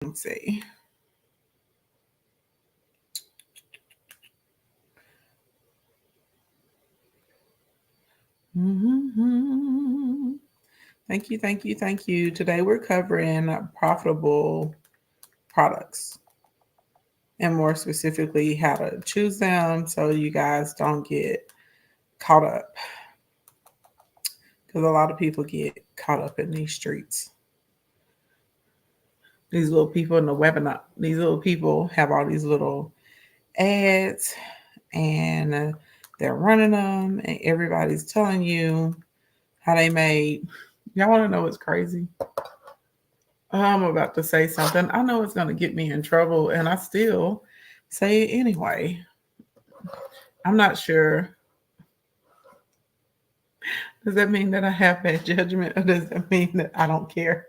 Let's see. Mhm. Thank you, thank you, thank you. Today we're covering profitable products and more specifically how to choose them so you guys don't get caught up because a lot of people get caught up in these streets. These little people in the webinar, these little people have all these little ads and they're running them and everybody's telling you how they made. Y'all want to know what's crazy? I'm about to say something. I know it's going to get me in trouble, and I still say it anyway. I'm not sure. Does that mean that I have bad judgment, or does that mean that I don't care?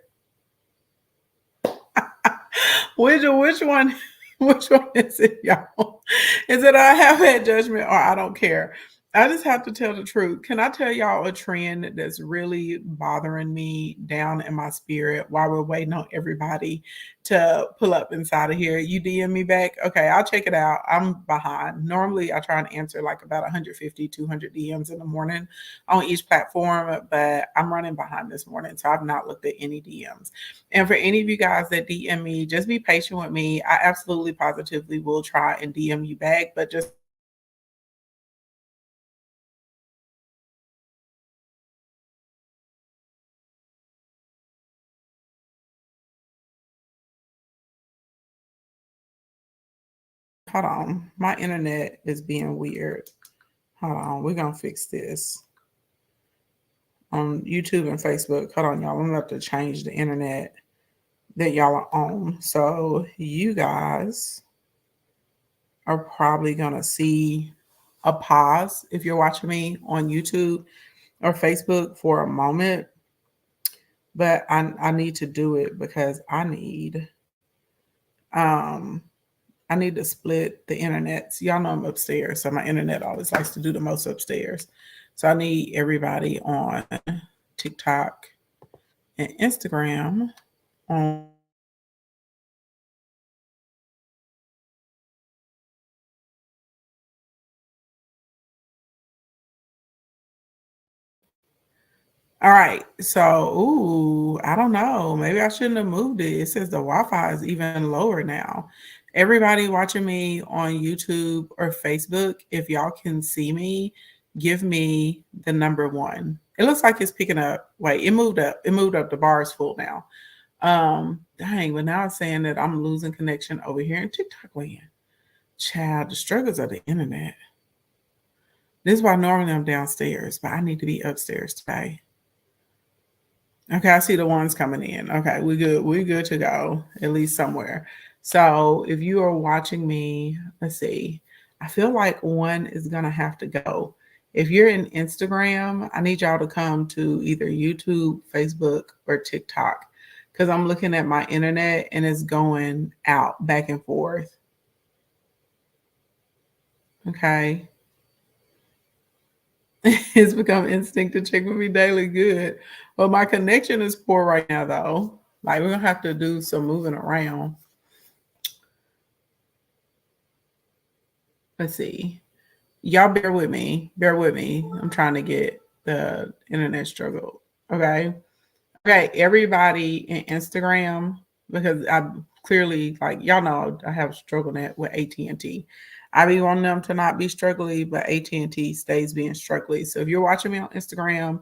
Which one? Which one is it, y'all? Is it I have bad judgment or I don't care? I just have to tell the truth. Can I tell y'all a trend that's really bothering me down in my spirit while we're waiting on everybody to pull up inside of here? You DM me back? Okay, I'll check it out. I'm behind. Normally, I try and answer like about 150, 200 DMs in the morning on each platform, but I'm running behind this morning, so I've not looked at any DMs. And for any of you guys that DM me, just be patient with me. I absolutely positively will try and DM you back, but just hold on. My internet is being weird. Hold on. We're going to fix this on YouTube and Facebook. Hold on, y'all. I'm going to have to change the internet that y'all are on. So you guys are probably going to see a pause if you're watching me on YouTube or Facebook for a moment. But I need to do it because um I need to split the internet. So y'all know I'm upstairs, so my internet always likes to do the most upstairs. So I need everybody on TikTok and Instagram on all right. So, I don't know. Maybe I shouldn't have moved it. It says the Wi-Fi is even lower now. Everybody watching me on YouTube or Facebook, if y'all can see me, give me the number one. It looks like it's picking up. Wait, it moved up. It moved up. The bar is full now. Dang, but now it's saying that I'm losing connection over here in TikTok land. Child, the struggles of the internet. This is why normally I'm downstairs, but I need to be upstairs today. Okay, I see the ones coming in. Okay, we good. We good to go, at least somewhere. So if you are watching me, let's see. I feel like one is gonna have to go. If you're in Instagram, I need y'all to come to either YouTube, Facebook, or TikTok. Because I'm looking at my internet and it's going out back and forth. Okay. It's become instinct to check with me daily. Good. Well, my connection is poor right now though. Like we're gonna have to do some moving around. Let's see. Y'all bear with me. Bear with me. I'm trying to get the internet struggle. Okay. Okay. Everybody in Instagram, because I clearly like y'all know I have struggled net with AT&T. I be wanting them to not be struggly, but AT&T stays being struggly. So if you're watching me on Instagram,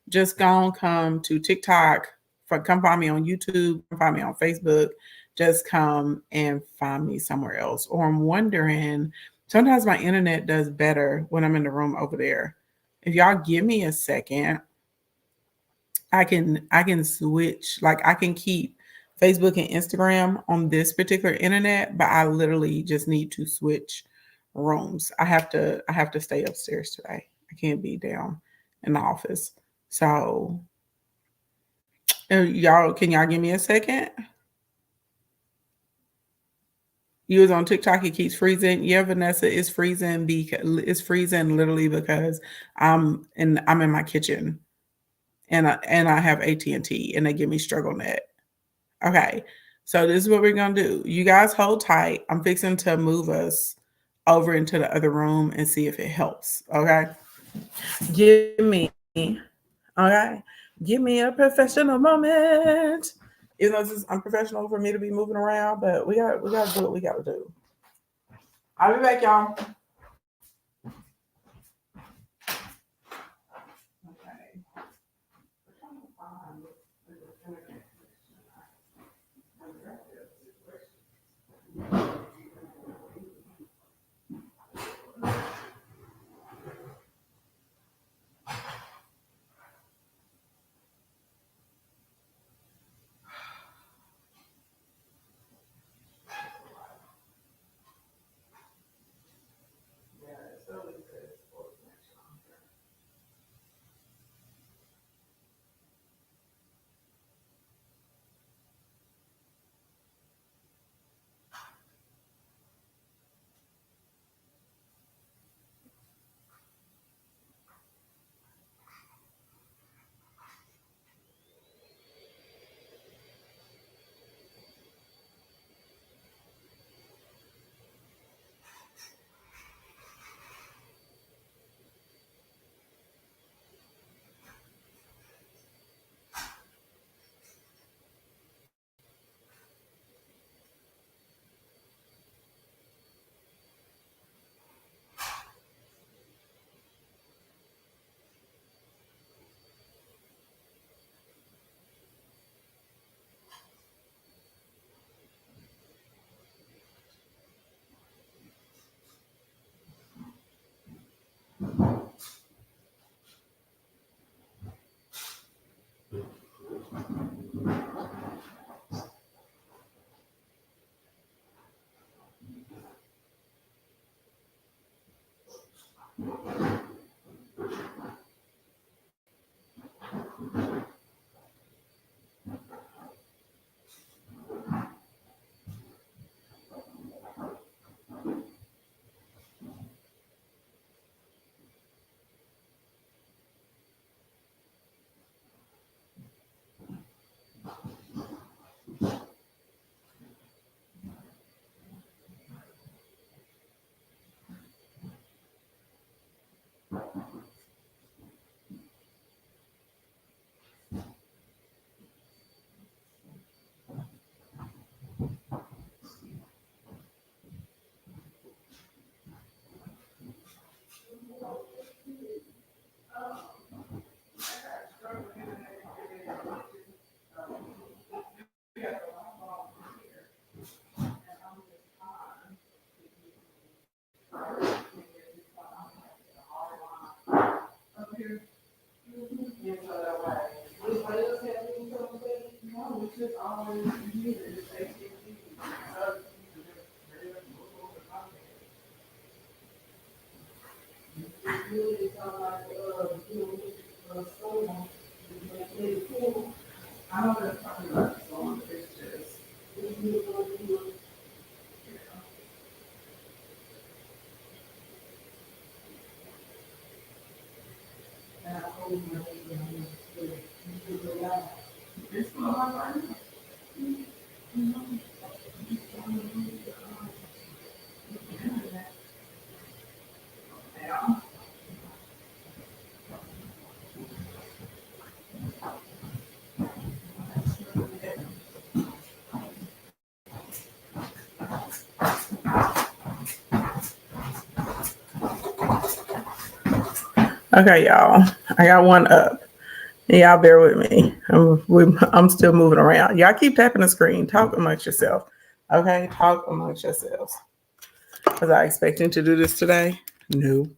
just go and come to TikTok. Come find me on YouTube. Come find me on Facebook. Just come and find me somewhere else. Or I'm wondering, sometimes my internet does better when I'm in the room over there. If y'all give me a second, I can switch. Like I can keep Facebook and Instagram on this particular internet, but I literally just need to switch rooms. I have to stay upstairs today. I can't be down in the office. So y'all, can y'all give me a second? You was on TikTok, it keeps freezing. Yeah, Vanessa, is freezing because it's freezing literally because I'm in my kitchen and I have AT&T and they give me struggle net. Okay. So this is what we're gonna do. You guys hold tight. I'm fixing to move us over into the other room and see if it helps. Okay. Give me, okay. Give me a professional moment. Even though it's unprofessional for me to be moving around, but we gotta do what we gotta do. I'll be back, y'all. Okay, y'all. I got one up. Y'all bear with me. I'm still moving around. Y'all keep tapping the screen. Talk amongst yourself. Okay, talk amongst yourselves. Was I expecting to do this today? No.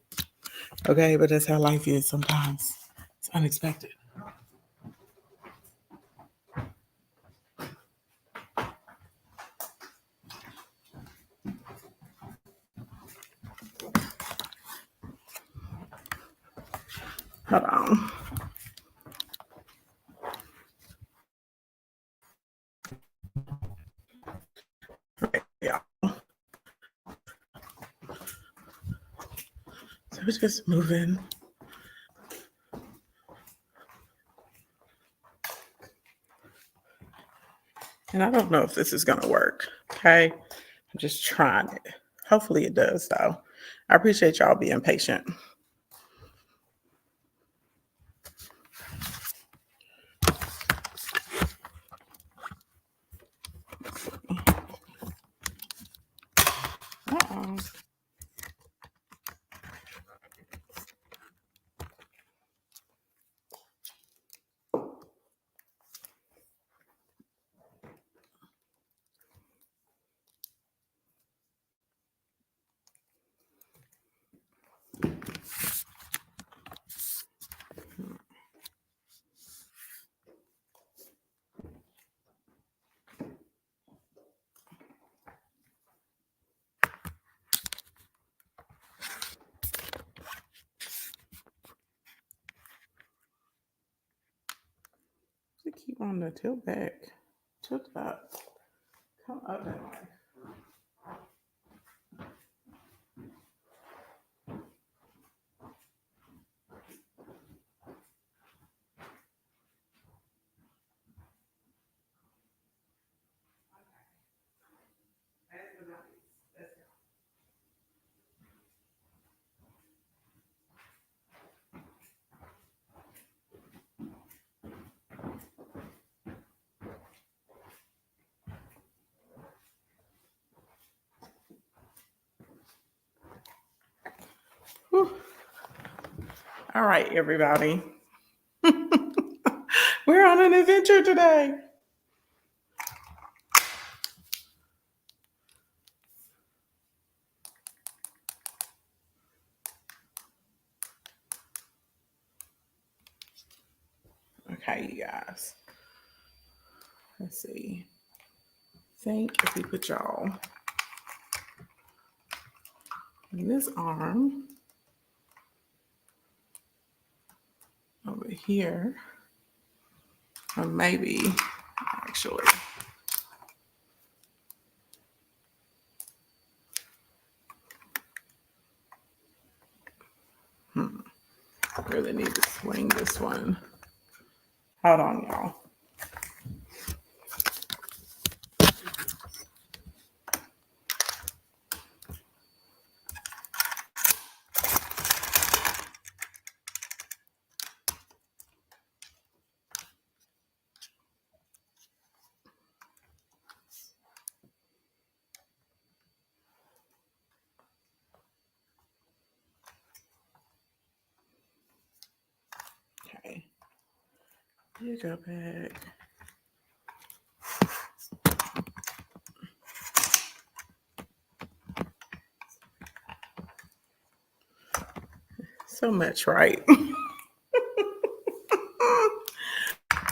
Okay, but that's how life is sometimes. It's unexpected. Hold on. Yeah. So we're just moving. And I don't know if this is going to work. Okay. I'm just trying it. Hopefully it does, though. I appreciate y'all being patient. Uh-oh. To keep on the tilt back. Tilt up. Come up that way. Whew. All right, everybody. We're on an adventure today. Okay, you guys. Let's see. I think if we put y'all in this arm over here, or maybe actually. Really need to swing this one. Hold on, y'all. Okay. You go back. So much, right?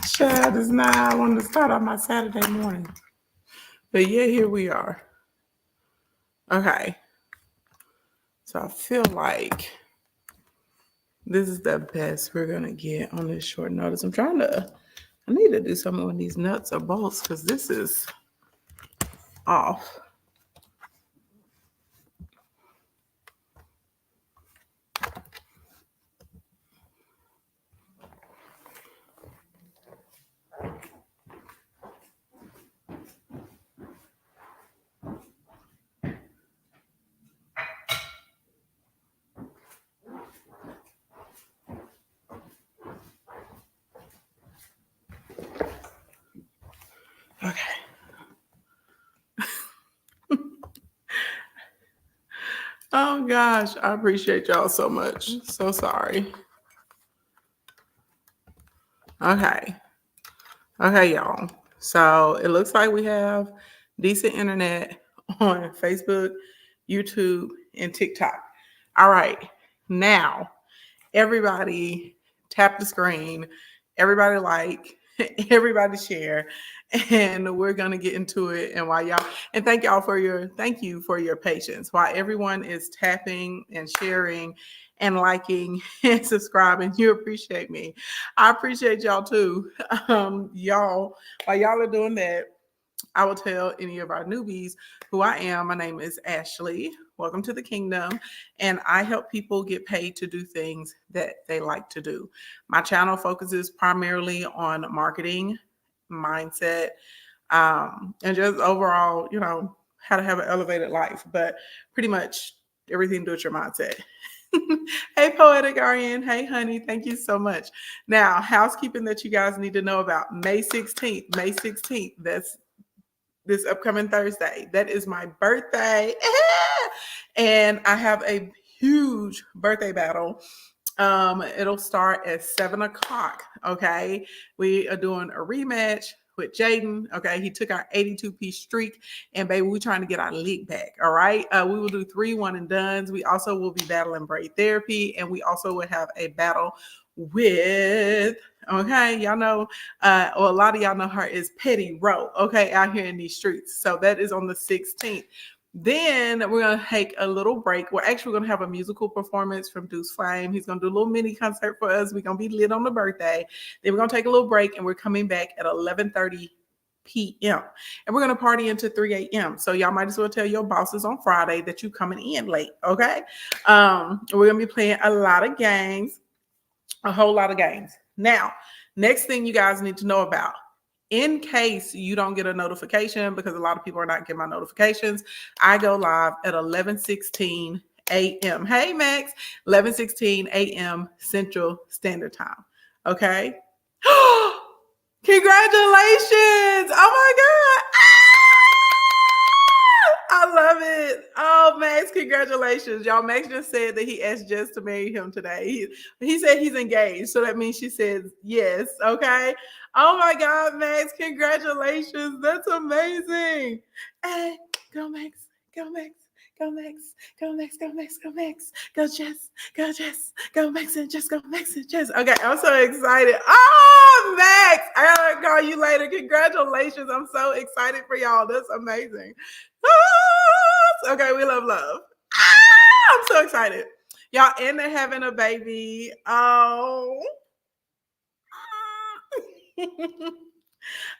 Chad is not. I wanted to start on my Saturday morning. But yeah, here we are. Okay. So I feel like this is the best we're going to get on this short notice. I need to do something with these nuts or bolts because this is off. Okay. Oh gosh, I appreciate y'all so much. So sorry. Okay. Okay, y'all. So it looks like we have decent internet on Facebook, YouTube, and TikTok. All right. Now, everybody tap the screen, everybody like, everybody share, and we're gonna get into it. And thank you for your patience. While everyone is tapping and sharing and liking and subscribing, you appreciate me. I appreciate y'all too. While y'all are doing that, I will tell any of our newbies who I am. My name is Ashley. Welcome to the kingdom. And I help people get paid to do things that they like to do. My channel focuses primarily on marketing, mindset, and just overall, how to have an elevated life. But pretty much everything to do with your mindset. Hey, Poetic Arian. Hey, honey. Thank you so much. Now, housekeeping that you guys need to know about May 16th. May 16th. That's this upcoming Thursday. That is my birthday. And I have a huge birthday battle. It'll start at 7 o'clock. Okay. We are doing a rematch with Jaden. Okay. He took our 82-piece streak, and baby, we're trying to get our league back. All right. We will do 3 one and dones. We also will be battling braid therapy, and we also will have a battle with, okay, y'all know, or a lot of y'all know her is Petty Row, okay, out here in these streets. So that is on the 16th. Then we're going to take a little break. We're actually going to have a musical performance from Deuce Flame. He's going to do a little mini concert for us. We're going to be lit on the birthday. Then we're going to take a little break, and we're coming back at 11:30 p.m. and we're going to party into 3 a.m. So y'all might as well tell your bosses on Friday that you coming in late, okay? We're going to be playing a lot of games, a whole lot of games. Now, next thing you guys need to know about, in case you don't get a notification, because a lot of people are not getting my notifications, I go live at 11:16 a.m. Hey, Max, 11:16 a.m. Central Standard Time. Okay? Congratulations! Oh my God! I love it. Oh, Max, congratulations. Y'all, Max just said that he asked Jess to marry him today. He said he's engaged. So that means she said yes. Okay. Oh my God, Max, congratulations. That's amazing. Hey, go Max. Go Max. Go Max, go Max, go Max, go Max, go Jess, go Max and Jess, go Max and Jess. Okay, I'm so excited. Oh, Max, I gotta call you later. Congratulations. I'm so excited for y'all. That's amazing. Okay, we love. I'm so excited. Y'all, and they're having a baby. Oh.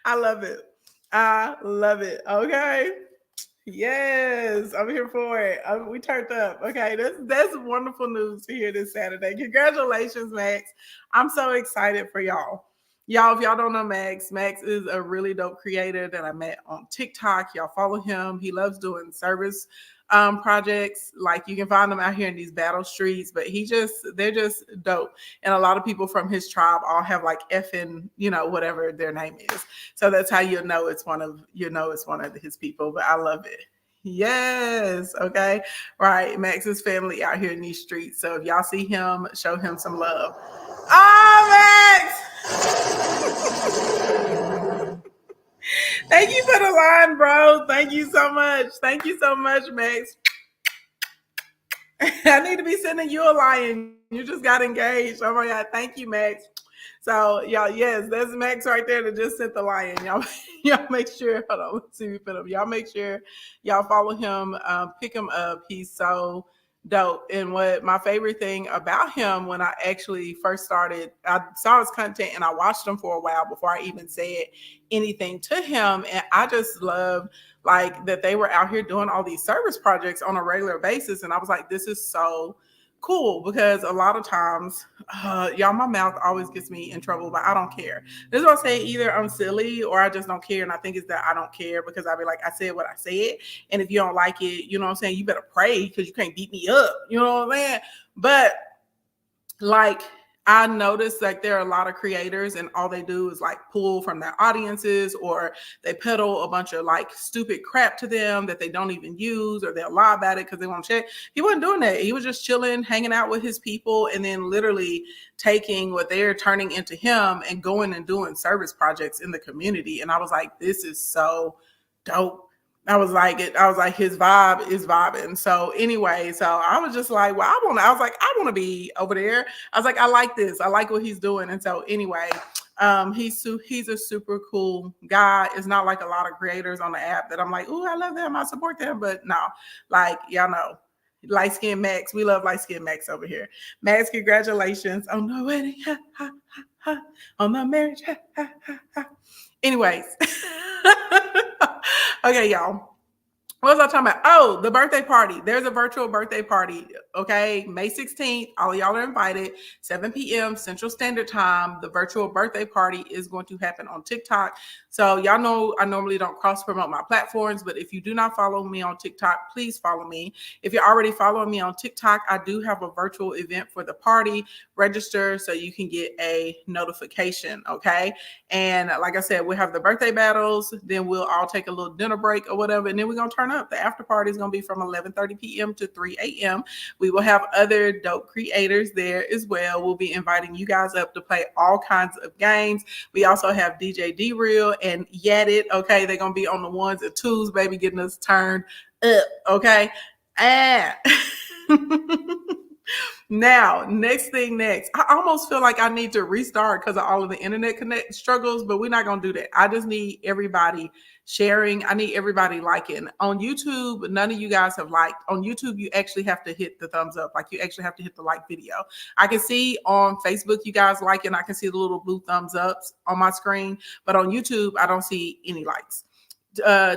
I love it. I love it. Okay. Yes, I'm here for it. We turned up. Okay, that's wonderful news to hear this Saturday. Congratulations, Max. I'm so excited for y'all. Y'all, if y'all don't know Max, Max is a really dope creator that I met on TikTok. Y'all follow him. He loves doing service projects. Like, you can find them out here in these battle streets, but they're just dope. And a lot of people from his tribe all have like effing, whatever their name is. So that's how you'll know it's one of his people. But I love it. Yes. Okay. Right. Max's family out here in these streets. So if y'all see him, show him some love. Oh, Max! Thank you for the line, bro. Thank you so much. Thank you so much, Max. I need to be sending you a lion. You just got engaged. Oh my God. Thank you, Max. So y'all, yes, that's Max right there that just sent the lion. Y'all make sure, hold on, let's see if we put him. Y'all make sure y'all follow him, pick him up. He's so dope. And what my favorite thing about him, when I actually first started, I saw his content and I watched him for a while before I even said anything to him. And I just love like that they were out here doing all these service projects on a regular basis. And I was like, this is so cool, because a lot of times, y'all, my mouth always gets me in trouble, but I don't care. This is what I say: either I'm silly or I just don't care. And I think it's that I don't care, because I be like, I said what I said. And if you don't like it, you know what I'm saying, you better pray, because you can't beat me up. You know what I'm saying? But like, I noticed like there are a lot of creators and all they do is like pull from their audiences, or they peddle a bunch of like stupid crap to them that they don't even use, or they'll lie about it because they want to check. He wasn't doing that. He was just chilling, hanging out with his people, and then literally taking what they're turning into him and going and doing service projects in the community. And I was like, this is so dope. I was like, his vibe is vibing. So anyway, so I was just like, well, I want to be over there. I was like, I like this. I like what he's doing. And so anyway, he's a super cool guy. It's not like a lot of creators on the app that I'm like, oh, I love them, I support them. But no, like, y'all know, light skin Max. We love light skin Max over here. Max, congratulations on the wedding. On the marriage. Anyways. Okay, y'all. What was I talking about? Oh, the birthday party. There's a virtual birthday party. Okay. May 16th. All of y'all are invited. 7 p.m. Central Standard Time. The virtual birthday party is going to happen on TikTok. So y'all know I normally don't cross promote my platforms, but if you do not follow me on TikTok, please follow me. If you're already following me on TikTok, I do have a virtual event for the party. Register so you can get a notification. Okay. And like I said, we have the birthday battles. Then we'll all take a little dinner break or whatever. And then we're going to turn up. The after party is going to be from 11:30 p.m. to 3 a.m. We will have other dope creators there as well. We'll be inviting you guys up to play all kinds of games. We also have DJ D-Real and Yadit. Okay. They're going to be on the ones and twos, baby, getting us turned up. Okay. Now, next. I almost feel like I need to restart because of all of the internet connect struggles, but we're not going to do that. I just need everybody sharing. I need everybody liking. On YouTube, none of you guys have liked. On YouTube, you actually have to hit the thumbs up. Like you actually have to hit the like video. I can see on Facebook you guys liking. I can see the little blue thumbs ups on my screen, but on YouTube, I don't see any likes.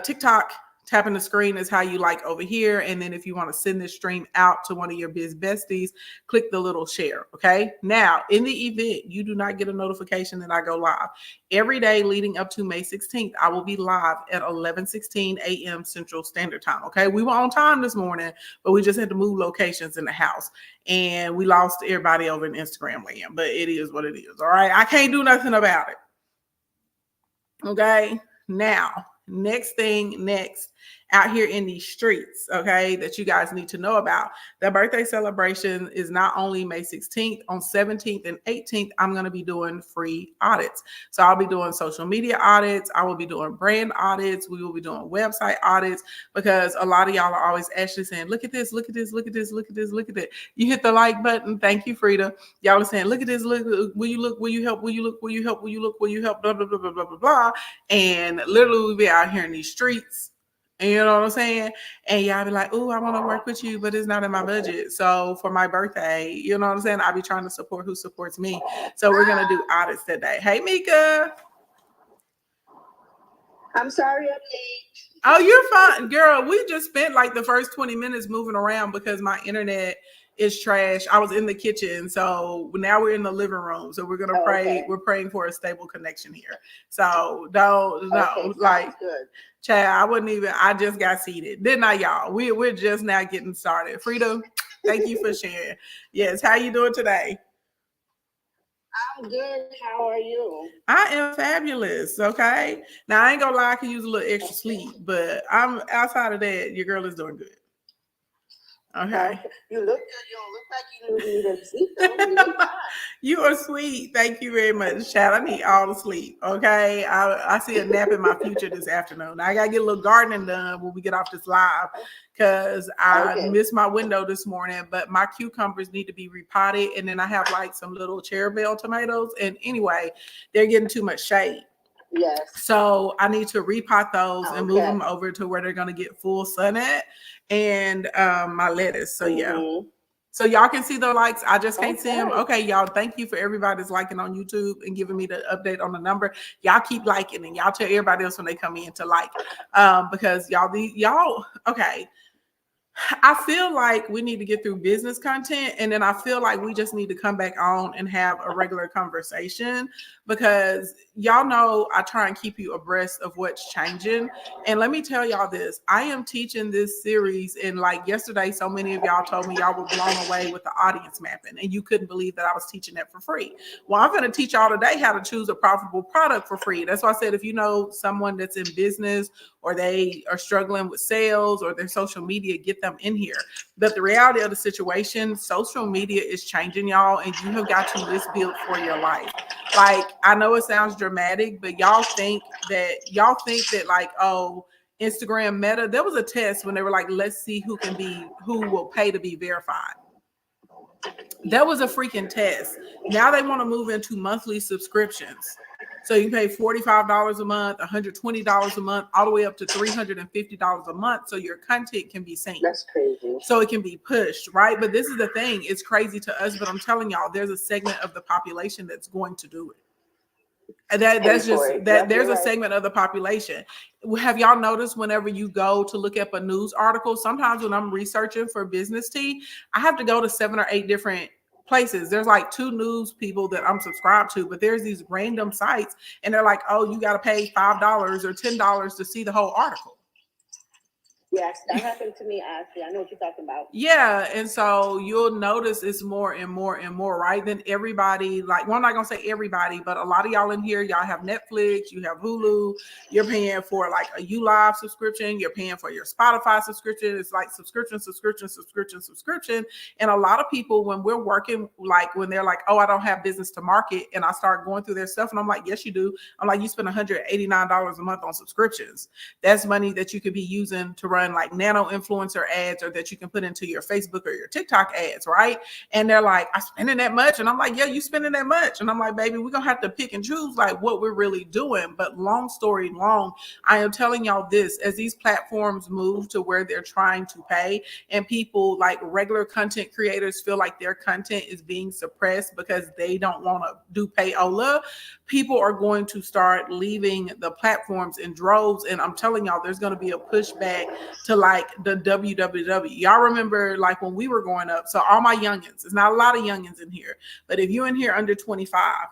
TikTok, tapping the screen is how you like over here. And then if you want to send this stream out to one of your biz besties, click the little share. Okay. Now, in the event, you do not get a notification that I go live. Every day leading up to May 16th, I will be live at 11:16 a.m. Central Standard Time. Okay. We were on time this morning, but we just had to move locations in the house. And we lost everybody over in Instagram land. But it is what it is. All right. I can't do nothing about it. Okay. Now, next, out here in these streets, okay, that you guys need to know about. The birthday celebration is not only May 16th, on 17th and 18th, I'm going to be doing free audits. So I'll be doing social media audits. I will be doing brand audits. We will be doing website audits because a lot of y'all are always actually saying, look at this, look at this, look at this, look at this, look at that. You hit the like button. Thank you, Frida. Y'all are saying, look at this, look, will you look, will you help, will you look, will you help, will you look, will you help, blah, blah, blah, blah, blah, blah, blah. And literally we'll be out here in these streets. And you know what I'm saying? And y'all be like, oh, I want to work with you, but it's not in my budget. So for my birthday, you know what I'm saying? I'll be trying to support who supports me. So we're going to do audits today. Hey, Mika. I'm sorry I'm late. Oh, you're fine. Girl, we just spent like the first 20 minutes moving around because my internet is trash. I was in the kitchen. So now we're in the living room. So we're going to pray. Okay. We're praying for a stable connection here. So like, good. Chad, I just got seated. Didn't I, y'all? We're just now getting started. Frida, thank you for sharing. Yes, how you doing today? I'm good. How are you? I am fabulous. Okay. Now, I ain't gonna lie, I can use a little extra sleep, but I'm outside of that, your girl is doing good. Okay. You look good. You don't look like you need sleep, though. You are sweet. Thank you very much, Chad. I need all the sleep. Okay. I see a nap in my future this afternoon. I gotta get a little gardening done when we get off this live because I missed my window this morning, but my cucumbers need to be repotted. And then I have like some little cherry tomatoes. And anyway, they're getting too much shade. Yes. So I need to repot those and move them over to where they're going to get full sun at, and my lettuce. So yeah. So y'all can see the likes. I just can't see them. Okay, y'all. Thank you for everybody that's liking on YouTube and giving me the update on the number. Y'all keep liking and y'all tell everybody else when they come in to like, because y'all. Okay. I feel like we need to get through business content, and then I feel like we just need to come back on and have a regular conversation because y'all know I try and keep you abreast of what's changing. And let me tell y'all this, I am teaching this series, and like yesterday, so many of y'all told me y'all were blown away with the audience mapping and you couldn't believe that I was teaching that for free. Well, I'm going to teach y'all today how to choose a profitable product for free. That's why I said, if you know someone that's in business or they are struggling with sales or their social media, get them in here. But the reality of the situation, social media is changing, y'all, and you have got to list build for your life. Like, I know it sounds dramatic, but y'all think that like, oh, Instagram Meta, there was a test when they were like, let's see who will pay to be verified. That was a freaking test. Now they want to move into monthly subscriptions. So you can pay $45 a month, $120 a month, all the way up to $350 a month. So your content can be seen. That's crazy. So it can be pushed, right? But this is the thing. It's crazy to us, but I'm telling y'all, there's a segment of the population that's going to do it. That's for just it. that Yep, there's you're a right. segment of the population. Have y'all noticed whenever you go to look up a news article, sometimes when I'm researching for business tea, I have to go to 7 or 8 different places. There's like 2 news people that I'm subscribed to, but there's these random sites and they're like, oh, you got to pay $5 or $10 to see the whole article. Yes, that happened to me, Ashley. I know what you're talking about. Yeah, and so you'll notice it's more and more and more, right? Then everybody, like, well, I'm not gonna say everybody, but a lot of y'all in here, y'all have Netflix, you have Hulu, you're paying for like a ULive subscription, you're paying for your Spotify subscription. It's like subscription. And a lot of people, when we're working, like when they're like, oh, I don't have business to market, and I start going through their stuff, and I'm like, yes, you do. I'm like, you spend $189 a month on subscriptions. That's money that you could be using to run like nano influencer ads, or that you can put into your Facebook or your TikTok ads, right? And they're like, I'm spending that much. And I'm like, yeah, you spending that much. And I'm like, baby, we're going to have to pick and choose like what we're really doing. But long story long, I am telling y'all this, as these platforms move to where they're trying to pay, and people like regular content creators feel like their content is being suppressed because they don't want to do payola, people are going to start leaving the platforms in droves. And I'm telling y'all, there's going to be a pushback to like the WWW. Y'all remember like when we were growing up. So all my youngins, there's not a lot of youngins in here, but if you in here under 25,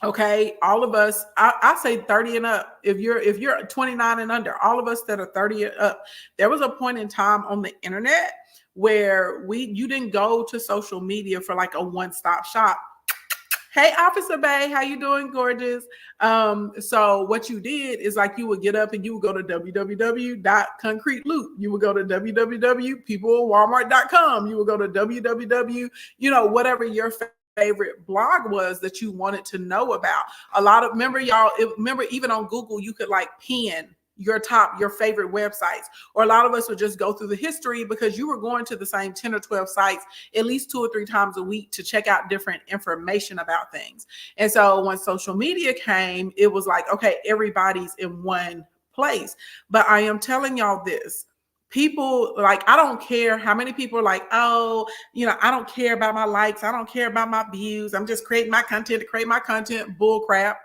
okay, all of us, I say 30 and up. If you're 29 and under, all of us that are 30 and up, there was a point in time on the internet where you didn't go to social media for like a one-stop shop. Hey, Officer Bay, how you doing, gorgeous? So what you did is like you would get up and you would go to www.concreteloot. You would go to www.peoplewalmart.com. You would go to www, whatever your favorite blog was that you wanted to know about. A lot of, remember even on Google, you could like pin your favorite websites, or a lot of us would just go through the history because you were going to the same 10 or 12 sites at least 2 or 3 times a week to check out different information about things. And so when social media came, it was like, okay, everybody's in one place. But I am telling y'all this, people, like, I don't care how many people are like, oh, I don't care about my likes, I don't care about my views, I'm just creating my content to create my content. Bull crap.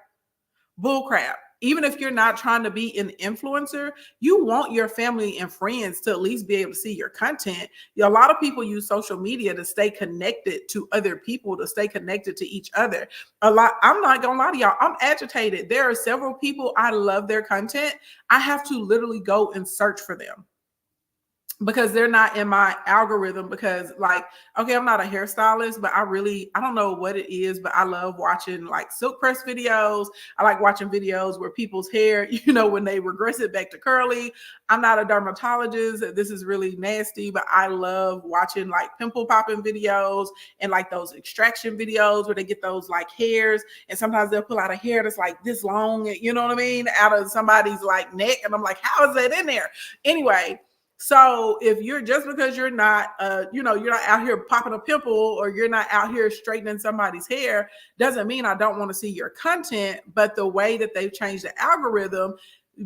Even if you're not trying to be an influencer, you want your family and friends to at least be able to see your content. A lot of people use social media to stay connected to other people, to stay connected to each other. I'm not gonna lie to y'all, I'm agitated. There are several people, I love their content. I have to literally go and search for them because they're not in my algorithm. Because like, okay, I'm not a hairstylist, but I don't know what it is, but I love watching like silk press videos. I like watching videos where people's hair, when they regress it back to curly. I'm not a dermatologist. This is really nasty, but I love watching like pimple popping videos and like those extraction videos where they get those like hairs, and sometimes they'll pull out a hair that's like this long, you know what I mean, out of somebody's like neck. And I'm like, how is that in there? Anyway, so if because you're not, you're not out here popping a pimple, or you're not out here straightening somebody's hair, doesn't mean I don't want to see your content. But the way that they've changed the algorithm,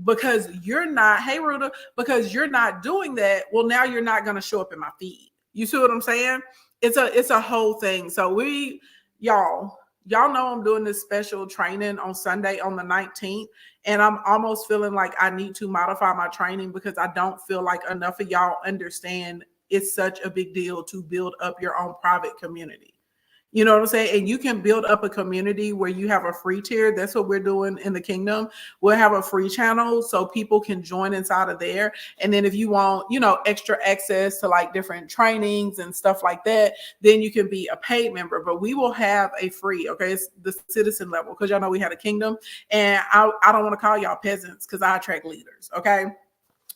because you're not, hey Ruda, because you're not doing that, well, now you're not going to show up in my feed. You see what I'm saying? It's a whole thing. So y'all know I'm doing this special training on Sunday on the 19th. And I'm almost feeling like I need to modify my training because I don't feel like enough of y'all understand it's such a big deal to build up your own private community. You know what I'm saying? And you can build up a community where you have a free tier. That's what we're doing in the kingdom. We'll have a free channel so people can join inside of there. And then if you want, extra access to like different trainings and stuff like that, then you can be a paid member. But we will have a free, okay, it's the citizen level, because y'all know we had a kingdom. And I don't want to call y'all peasants because I attract leaders, okay?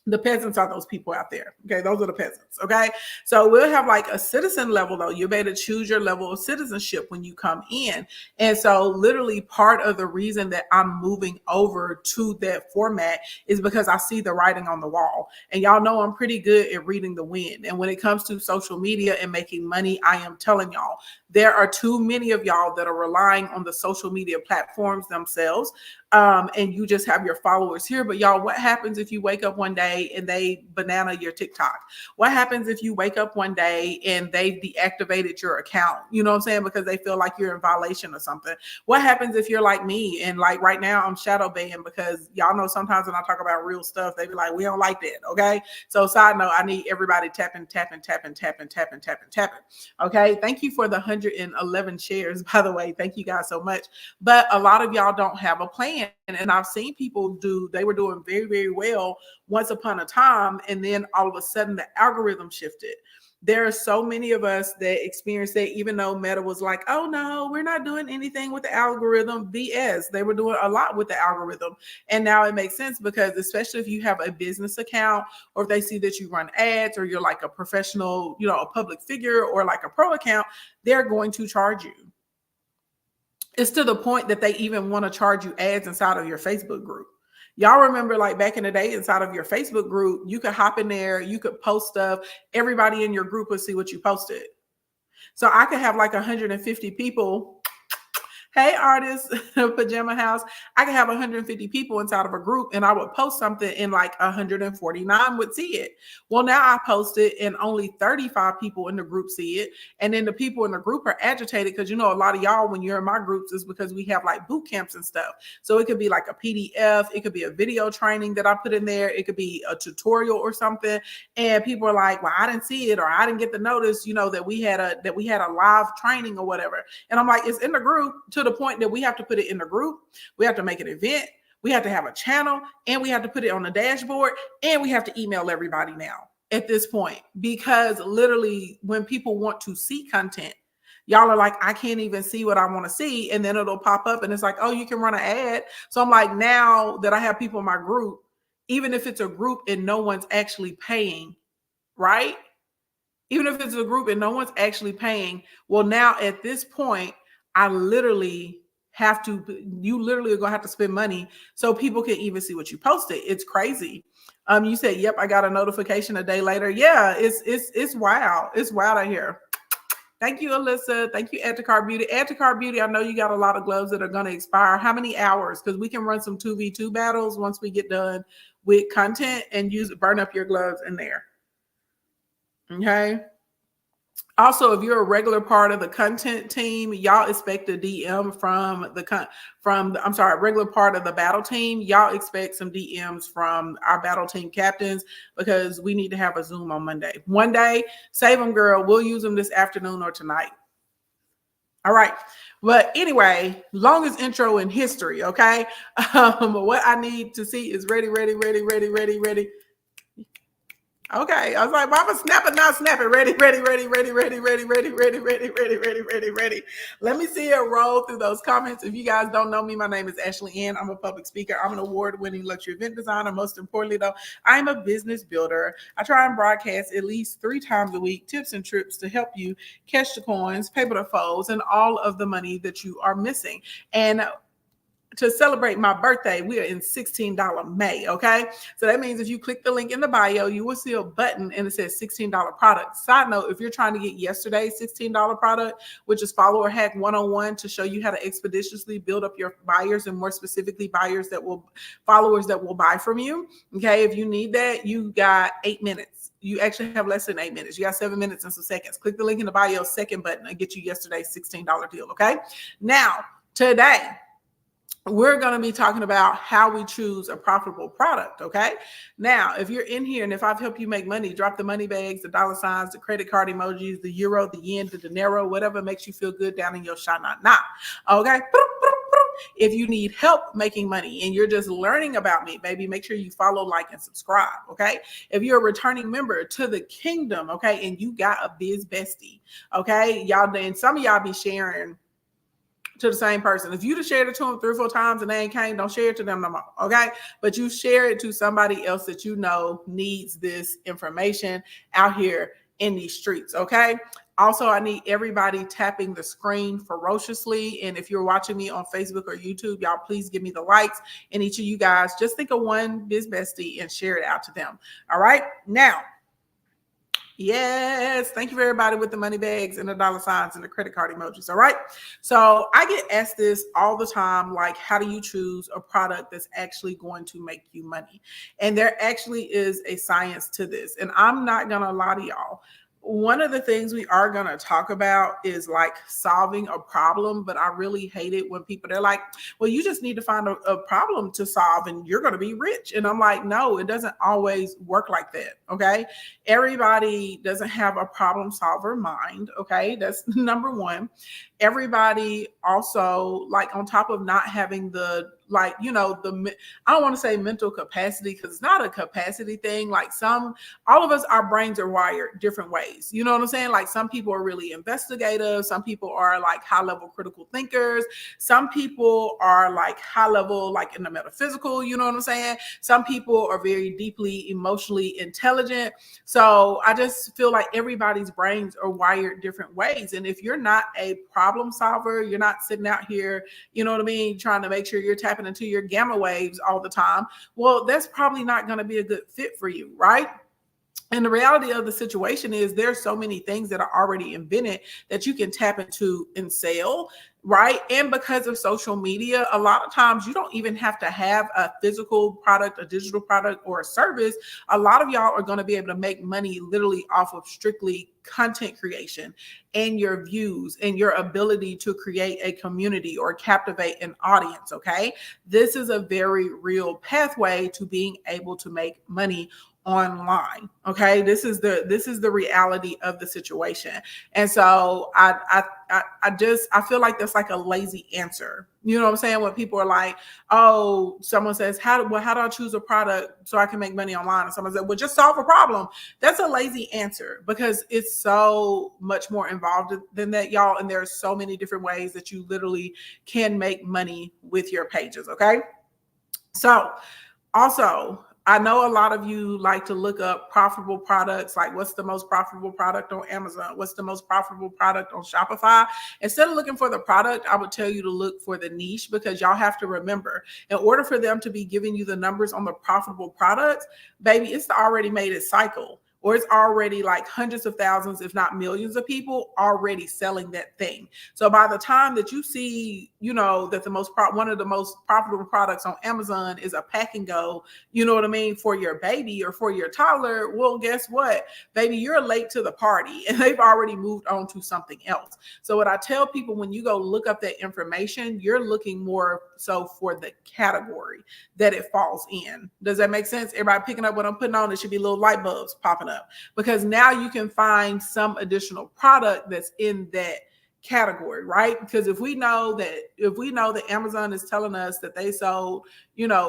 The peasants are those people out there. Okay. Those are the peasants. Okay. So we'll have like a citizen level though. You'll be able to choose your level of citizenship when you come in. And so literally part of the reason that I'm moving over to that format is because I see the writing on the wall. And y'all know I'm pretty good at reading the wind. And when it comes to social media and making money, I am telling y'all, there are too many of y'all that are relying on the social media platforms themselves. and you just have your followers here. But y'all, what happens if you wake up one day and they banana your TikTok? What happens if you wake up one day and they've deactivated your account? You know what I'm saying? Because they feel like you're in violation or something. What happens if you're like me and like right now I'm shadow banned, because y'all know sometimes when I talk about real stuff, they be like, we don't like that. Okay. So side note, I need everybody tapping. Okay. Thank you for the 111 shares, by the way. Thank you guys so much. But a lot of y'all don't have a plan. And I've seen people they were doing very, very well once upon a time. And then all of a sudden the algorithm shifted. There are so many of us that experienced that, even though Meta was like, oh no, we're not doing anything with the algorithm. BS. They were doing a lot with the algorithm. And now it makes sense, because especially if you have a business account, or if they see that you run ads, or you're like a professional, a public figure, or like a pro account, they're going to charge you. It's to the point that they even want to charge you ads inside of your Facebook group. Y'all remember, like back in the day, inside of your Facebook group, you could hop in there, you could post stuff. Everybody in your group would see what you posted. So I could have like 150 people. Hey, artists, Pajama House. I could have 150 people inside of a group, and I would post something and like 149 would see it. Well, now I post it and only 35 people in the group see it. And then the people in the group are agitated because, a lot of y'all, when you're in my groups, is because we have like boot camps and stuff. So it could be like a PDF. It could be a video training that I put in there. It could be a tutorial or something. And people are like, well, I didn't see it, or I didn't get the notice, that we had a live training or whatever. And I'm like, it's in the group, to the point that we have to put it in the group. We have to make an event. We have to have a channel, and we have to put it on the dashboard, and we have to email everybody now at this point, because literally when people want to see content, y'all are like, I can't even see what I want to see. And then it'll pop up and it's like, oh, you can run an ad. So I'm like, now that I have people in my group, even if it's a group and no one's actually paying, right? Even if it's a group and no one's actually paying, well, now at this point, you literally are going to have to spend money so people can even see what you posted. It's crazy. You said, yep, I got a notification a day later. Yeah, it's wild. It's wild out here. Thank you, Alyssa. Thank you, Add to Cart Beauty. Add to Cart Beauty, I know you got a lot of gloves that are going to expire. How many hours? Because we can run some 2v2 battles once we get done with content, and burn up your gloves in there. Okay. Also, if you're a regular part of the content team, y'all expect a DM regular part of the battle team. Y'all expect some DMs from our battle team captains, because we need to have a Zoom on Monday. One day, save them, girl. We'll use them this afternoon or tonight. All right. But anyway, longest intro in history. Okay. What I need to see is ready. Okay, I was like, Mama, snap it, not snap it. Ready. Let me see it roll through those comments. If you guys don't know me, my name is Ashley Ann. I'm a public speaker. I'm an award-winning luxury event designer. Most importantly, though, I'm a business builder. I try and broadcast at least 3 times a week, tips and trips to help you catch the coins, paper the foes, and all of the money that you are missing. And to celebrate my birthday, we are in $16 May, okay? So that means if you click the link in the bio, you will see a button and it says $16 product. Side note, if you're trying to get yesterday's $16 product, which is Follower Hack 101, to show you how to expeditiously build up your buyers, and more specifically followers that will buy from you, okay? If you need that, you got 8 minutes. You actually have less than 8 minutes. You got 7 minutes and some seconds. Click the link in the bio, second button, and get you yesterday's $16 deal, okay? Now, today, we're going to be talking about how we choose a profitable product, okay? Now, if you're in here and if I've helped you make money, drop the money bags, the dollar signs, the credit card emojis, the euro, the yen, the dinero, whatever makes you feel good down in your shana, okay? If you need help making money and you're just learning about me, baby, make sure you follow, like, and subscribe, okay? If you're a returning member to the kingdom, okay, and you got a biz bestie, okay? Y'all, and some of y'all be sharing to the same person. If you just shared it to them 3 or 4 times and they ain't came, don't share it to them no more, okay? But you share it to somebody else that you know needs this information out here in these streets, okay? Also, I need everybody tapping the screen ferociously. And if you're watching me on Facebook or YouTube, y'all please give me the likes. And each of you guys, just think of one biz bestie and share it out to them, all right? Now, Yes. Thank you for everybody with the money bags and the dollar signs and the credit card emojis. All right. So I get asked this all the time, like, how do you choose a product that's actually going to make you money? And there actually is a science to this. And I'm not going to lie to y'all. One of the things we are going to talk about is like solving a problem, but I really hate it when people, they're like, well, you just need to find a problem to solve and you're going to be rich. And I'm like, no, it doesn't always work like that. Okay. Everybody doesn't have a problem solver mind. Okay. That's number one. Everybody also, like, on top of not having the, like, you know, I don't want to say mental capacity, because it's not a capacity thing. Like, all of us, our brains are wired different ways. You know what I'm saying? Like, some people are really investigative. Some people are like high level critical thinkers. Some people are like high level, like in the metaphysical, you know what I'm saying? Some people are very deeply emotionally intelligent. So I just feel like everybody's brains are wired different ways. And if you're not a problem solver, you're not sitting out here, you know what I mean, trying to make sure you're tapping into your gamma waves all the time, well, that's probably not going to be a good fit for you, right? And the reality of the situation is there's so many things that are already invented that you can tap into and sell, right? And because of social media, a lot of times you don't even have to have a physical product, a digital product, or a service. A lot of y'all are going to be able to make money literally off of strictly content creation and your views and your ability to create a community or captivate an audience, okay? This is a very real pathway to being able to make money online. Okay. This is the reality of the situation. And so I feel like that's like a lazy answer. You know what I'm saying? When people are like, oh, someone says, how do I choose a product so I can make money online? And someone said, well, just solve a problem. That's a lazy answer, because it's so much more involved than that, y'all. And there are so many different ways that you literally can make money with your pages. Okay. So also, I know a lot of you like to look up profitable products, like what's the most profitable product on Amazon? What's the most profitable product on Shopify? Instead of looking for the product, I would tell you to look for the niche, because y'all have to remember, in order for them to be giving you the numbers on the profitable products, baby, it's the already made it cycle. Or it's already like hundreds of thousands, if not millions of people already selling that thing. So by the time that you see, you know, that one of the most profitable products on Amazon is a pack and go, you know what I mean, for your baby or for your toddler, well, guess what, baby, you're late to the party and they've already moved on to something else. So what I tell people, when you go look up that information, you're looking more so for the category that it falls in. Does that make sense? Everybody picking up what I'm putting on? There should be little light bulbs popping up, because now you can find some additional product that's in that category, right? Because if we know that Amazon is telling us that they sold,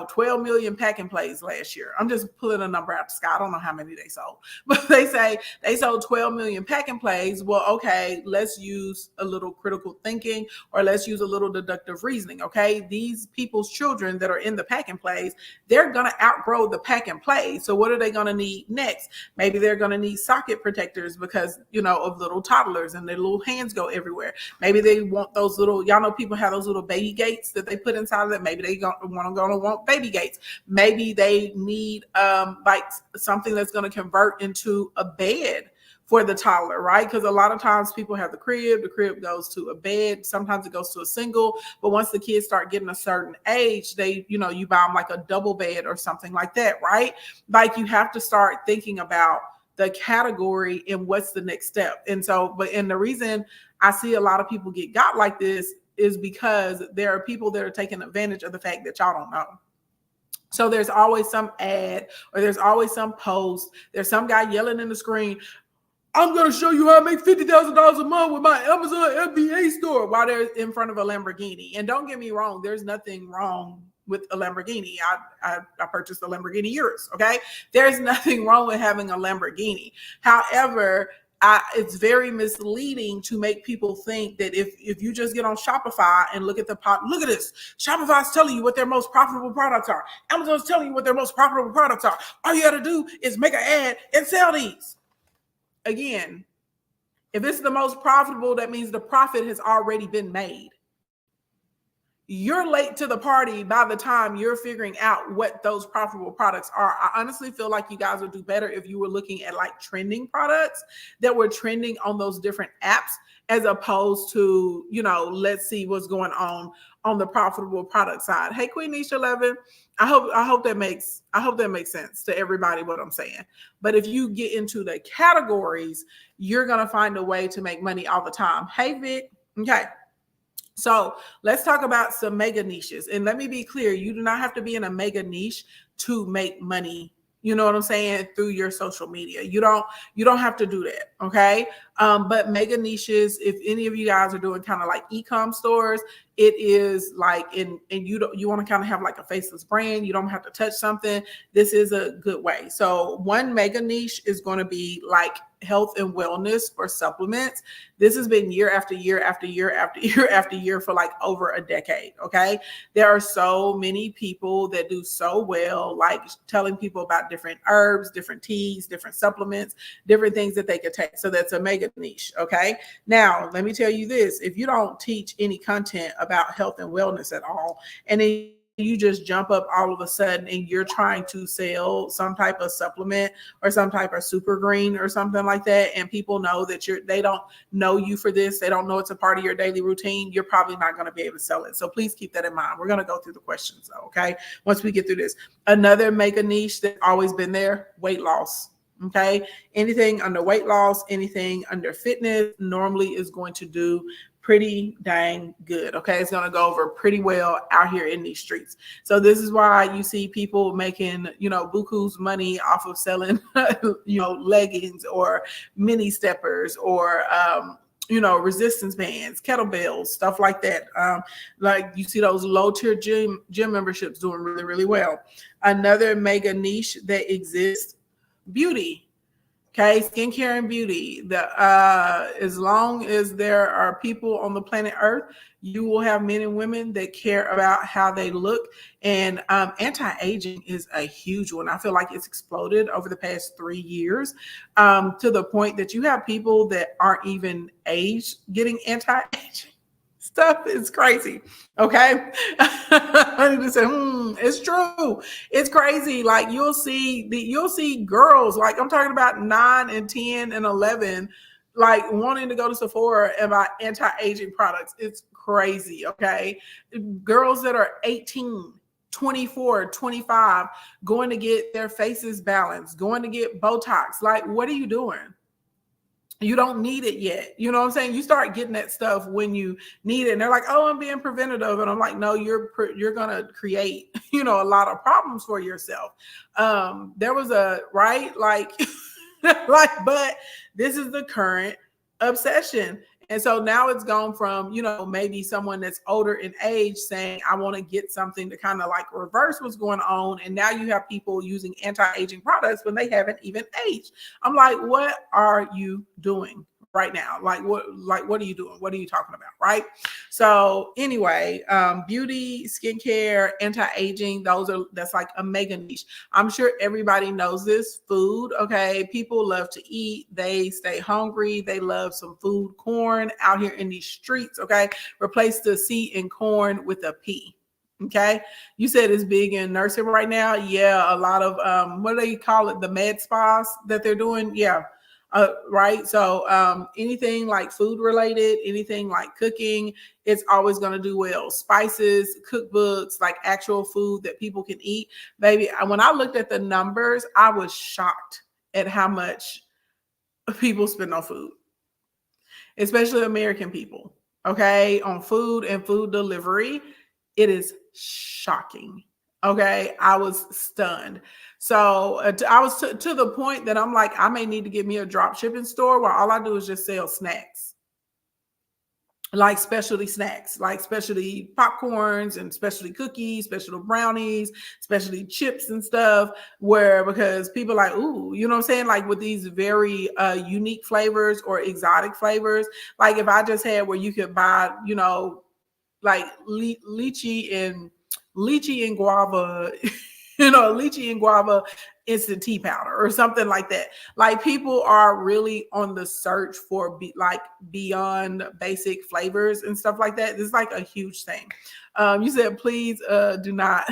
12 million pack and plays last year. I'm just pulling a number out the sky. I don't know how many they sold, but they say they sold 12 million pack and plays. Well, okay, let's use a little critical thinking, or let's use a little deductive reasoning. Okay. These people's children that are in the pack and plays, they're going to outgrow the pack and play. So what are they going to need next? Maybe they're going to need socket protectors because, of little toddlers and their little hands go everywhere. Maybe they want those little, y'all know people have those little baby gates that they put inside of it. Maybe they want baby gates. Maybe they need like something that's going to convert into a bed for the toddler, right? Because a lot of times people have the crib goes to a bed. Sometimes it goes to a single, but once the kids start getting a certain age, they, you buy them like a double bed or something like that, right? Like, you have to start thinking about the category and what's the next step. And the reason I see a lot of people get got like this is because there are people that are taking advantage of the fact that y'all don't know. So there's always some ad, or there's always some post. There's some guy yelling in the screen, I'm going to show you how I make $50,000 a month with my Amazon FBA store, while they're in front of a Lamborghini. And don't get me wrong, there's nothing wrong with a Lamborghini. I purchased a Lamborghini Urus, okay? There's nothing wrong with having a Lamborghini. However, it's very misleading to make people think that if you just get on Shopify and look at this, Shopify is telling you what their most profitable products are. Amazon's telling you what their most profitable products are. All you got to do is make an ad and sell these. Again, if it's the most profitable, that means the profit has already been made. you're late to the party by the time you're figuring out what those profitable products are. I honestly feel like you guys would do better if you were looking at like trending products that were trending on those different apps, as opposed to, let's see what's going on the profitable product side. Hey, Queen Nisha 11, I hope that makes sense to everybody what I'm saying. But if you get into the categories, you're gonna find a way to make money all the time. Hey, Vic. Okay. So let's talk about some mega niches. And let me be clear, you do not have to be in a mega niche to make money. You know what I'm saying? Through your social media. You don't have to do that. Okay. But mega niches, if any of you guys are doing kind of like e-com stores, it is like, and you want to kind of have like a faceless brand. You don't have to touch something. This is a good way. So one mega niche is going to be like health and wellness or supplements. This has been year after year after year after year after year for like over a decade. Okay. There are so many people that do so well, like telling people about different herbs, different teas, different supplements, different things that they could take. So that's a mega niche. Okay. Now, let me tell you this. If you don't teach any content about health and wellness at all, and then you just jump up all of a sudden and you're trying to sell some type of supplement or some type of super green or something like that, and people know that they don't know you for this, they don't know it's a part of your daily routine, you're probably not going to be able to sell it. So please keep that in mind. We're going to go through the questions though, okay? Once we get through this. Another mega niche that's always been there, weight loss. Okay, anything under weight loss, anything under fitness normally is going to do pretty dang good. Okay, it's going to go over pretty well out here in these streets. So this is why you see people making, buku's money off of selling, leggings or mini steppers or, resistance bands, kettlebells, stuff like that. Like you see those low tier gym memberships doing really, really well. Another mega niche that exists, beauty. Okay, skincare and beauty. As long as there are people on the planet Earth, you will have men and women that care about how they look. And anti-aging is a huge one. I feel like it's exploded over the past 3 years, to the point that you have people that aren't even aged getting anti-aging stuff. Is crazy. Okay. I need to say, it's true. It's crazy. Like you'll see girls, like I'm talking about 9 and 10 and 11, like wanting to go to Sephora and buy anti-aging products. It's crazy. Okay. Girls that are 18, 24, 25, going to get their faces balanced, going to get Botox. Like, what are you doing? You don't need it yet. You know what I'm saying? You start getting that stuff when you need it. And they're like, oh, I'm being preventative. And I'm like, no, you're going to create, a lot of problems for yourself. There was but this is the current obsession. And so now it's gone from, maybe someone that's older in age saying, I want to get something to kind of like reverse what's going on. And now you have people using anti-aging products when they haven't even aged. I'm like, what are you doing right now? Like, what are you doing? What are you talking about? Right. So anyway, beauty, skincare, anti-aging, that's like a mega niche. I'm sure everybody knows this. Food. Okay. People love to eat. They stay hungry. They love some food, corn out here in these streets. Okay. Replace the C in corn with a P. Okay. You said it's big in nursing right now. Yeah. A lot of, what do they call it? The med spas that they're doing. Yeah. Right. So anything like food related, anything like cooking, it's always going to do well. Spices, cookbooks, like actual food that people can eat. Baby, when I looked at the numbers, I was shocked at how much people spend on food, especially American people. Okay. On food and food delivery. It is shocking. Okay. I was stunned. So I was to the point that I'm like, I may need to get me a drop shipping store where all I do is just sell snacks, like specialty snacks, like specialty popcorns and specialty cookies, special brownies, specialty chips and stuff, because people are like, ooh, you know what I'm saying? Like with these very unique flavors or exotic flavors. Like if I just had where you could buy, like lychee and guava lychee and guava instant tea powder or something like that. Like people are really on the search for beyond basic flavors and stuff like that. This is like a huge thing. You said please do not.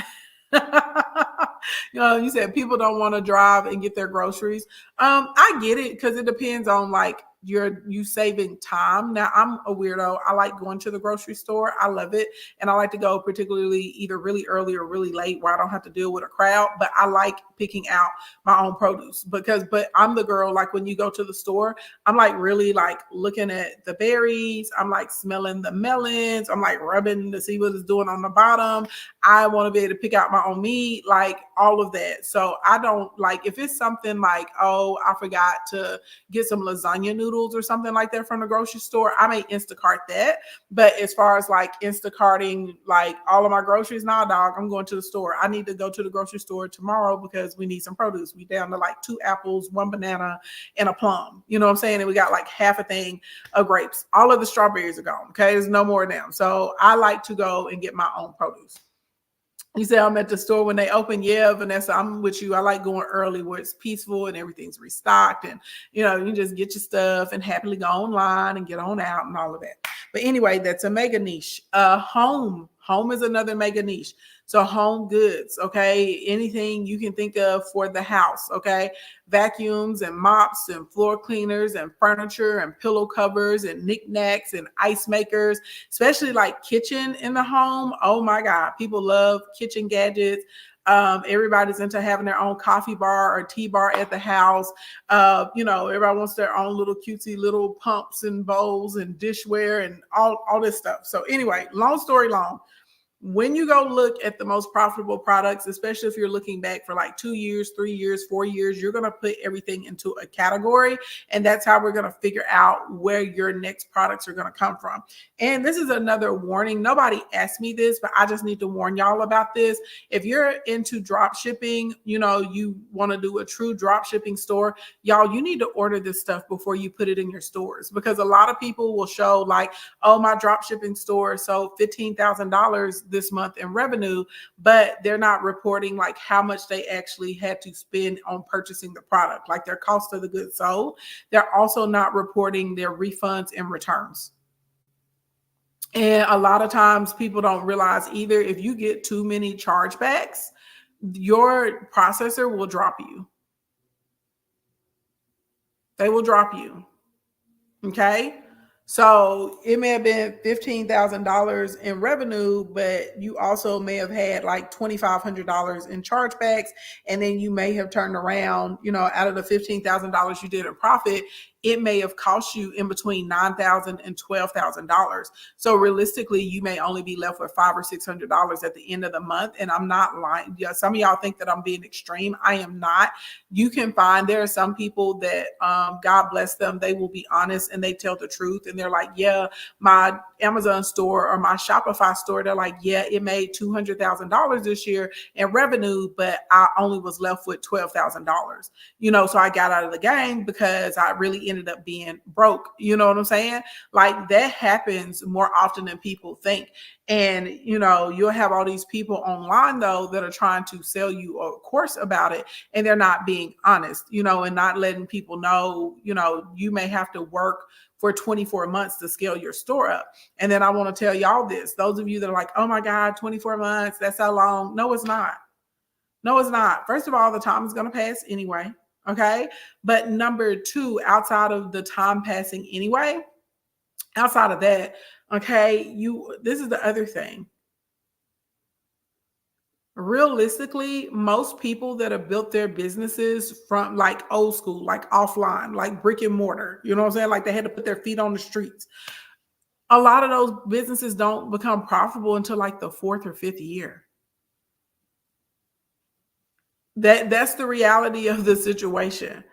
You said people don't want to drive and get their groceries. I get it because it depends on like you saving time. Now I'm a weirdo. I like going to the grocery store. I love it. And I like to go particularly either really early or really late where I don't have to deal with a crowd. But I like picking out my own produce but I'm the girl, like when you go to the store, I'm like really like looking at the berries. I'm like smelling the melons. I'm like rubbing to see what it's doing on the bottom. I want to be able to pick out my own meat, like all of that. So I don't like if it's something like, oh, I forgot to get some lasagna noodles or something like that from the grocery store, I may Instacart that. But as far as like Instacarting like all of my groceries, nah, dog, I'm going to the store. I need to go to the grocery store tomorrow because we need some produce. We down to like 2 apples, 1 banana, and a plum. You know what I'm saying? And we got like half a thing of grapes. All of the strawberries are gone. Okay, there's no more of them. So I like to go and get my own produce. You say I'm at the store when they open. Yeah, Vanessa, I'm with you. I like going early where it's peaceful and everything's restocked and, you just get your stuff and happily go online and get on out and all of that. But anyway, that's a mega niche. Home is another mega niche. So home goods, okay? Anything you can think of for the house, okay? Vacuums and mops and floor cleaners and furniture and pillow covers and knickknacks and ice makers, especially like kitchen in the home. Oh my God, people love kitchen gadgets. Everybody's into having their own coffee bar or tea bar at the house. Everybody wants their own little cutesy little pumps and bowls and dishware and all this stuff. So anyway, long story long, when you go look at the most profitable products, especially if you're looking back for like 2 years, 3 years, 4 years, you're going to put everything into a category. And that's how we're going to figure out where your next products are going to come from. And this is another warning. Nobody asked me this, but I just need to warn y'all about this. If you're into drop shipping, you want to do a true drop shipping store, y'all, you need to order this stuff before you put it in your stores, because a lot of people will show like, oh, my drop shipping store sold $15,000 this month in revenue, but they're not reporting like how much they actually had to spend on purchasing the product, like their cost of the goods sold. They're also not reporting their refunds and returns. And a lot of times people don't realize either, if you get too many chargebacks, your processor will drop you. They will drop you. Okay. So it may have been $15,000 in revenue, but you also may have had like $2,500 in chargebacks. And then you may have turned around, out of the $15,000 you did in profit, it may have cost you in between $9,000 and $12,000. So realistically, you may only be left with $500 or $600 at the end of the month. And I'm not lying. Yeah, some of y'all think that I'm being extreme. I am not. You can find, there are some people that, God bless them, they will be honest and they tell the truth. And they're like, yeah, my Amazon store or my Shopify store, they're like, yeah, it made $200,000 this year in revenue, but I only was left with $12,000. So I got out of the game because I really ended up being broke. You know what I'm saying? Like that happens more often than people think. And, you'll have all these people online though, that are trying to sell you a course about it. And they're not being honest, and not letting people know, you may have to work for 24 months to scale your store up. And then I want to tell y'all this, those of you that are like, oh my God, 24 months, that's how long. No, it's not. No, it's not. First of all, the time is going to pass anyway. Okay. But number two, outside of the time passing anyway, outside of that, okay, this is the other thing. Realistically, most people that have built their businesses from like old school, like offline, like brick and mortar, you know what I'm saying? Like they had to put their feet on the streets. A lot of those businesses don't become profitable until like the 4th or 5th year. That's the reality of the situation.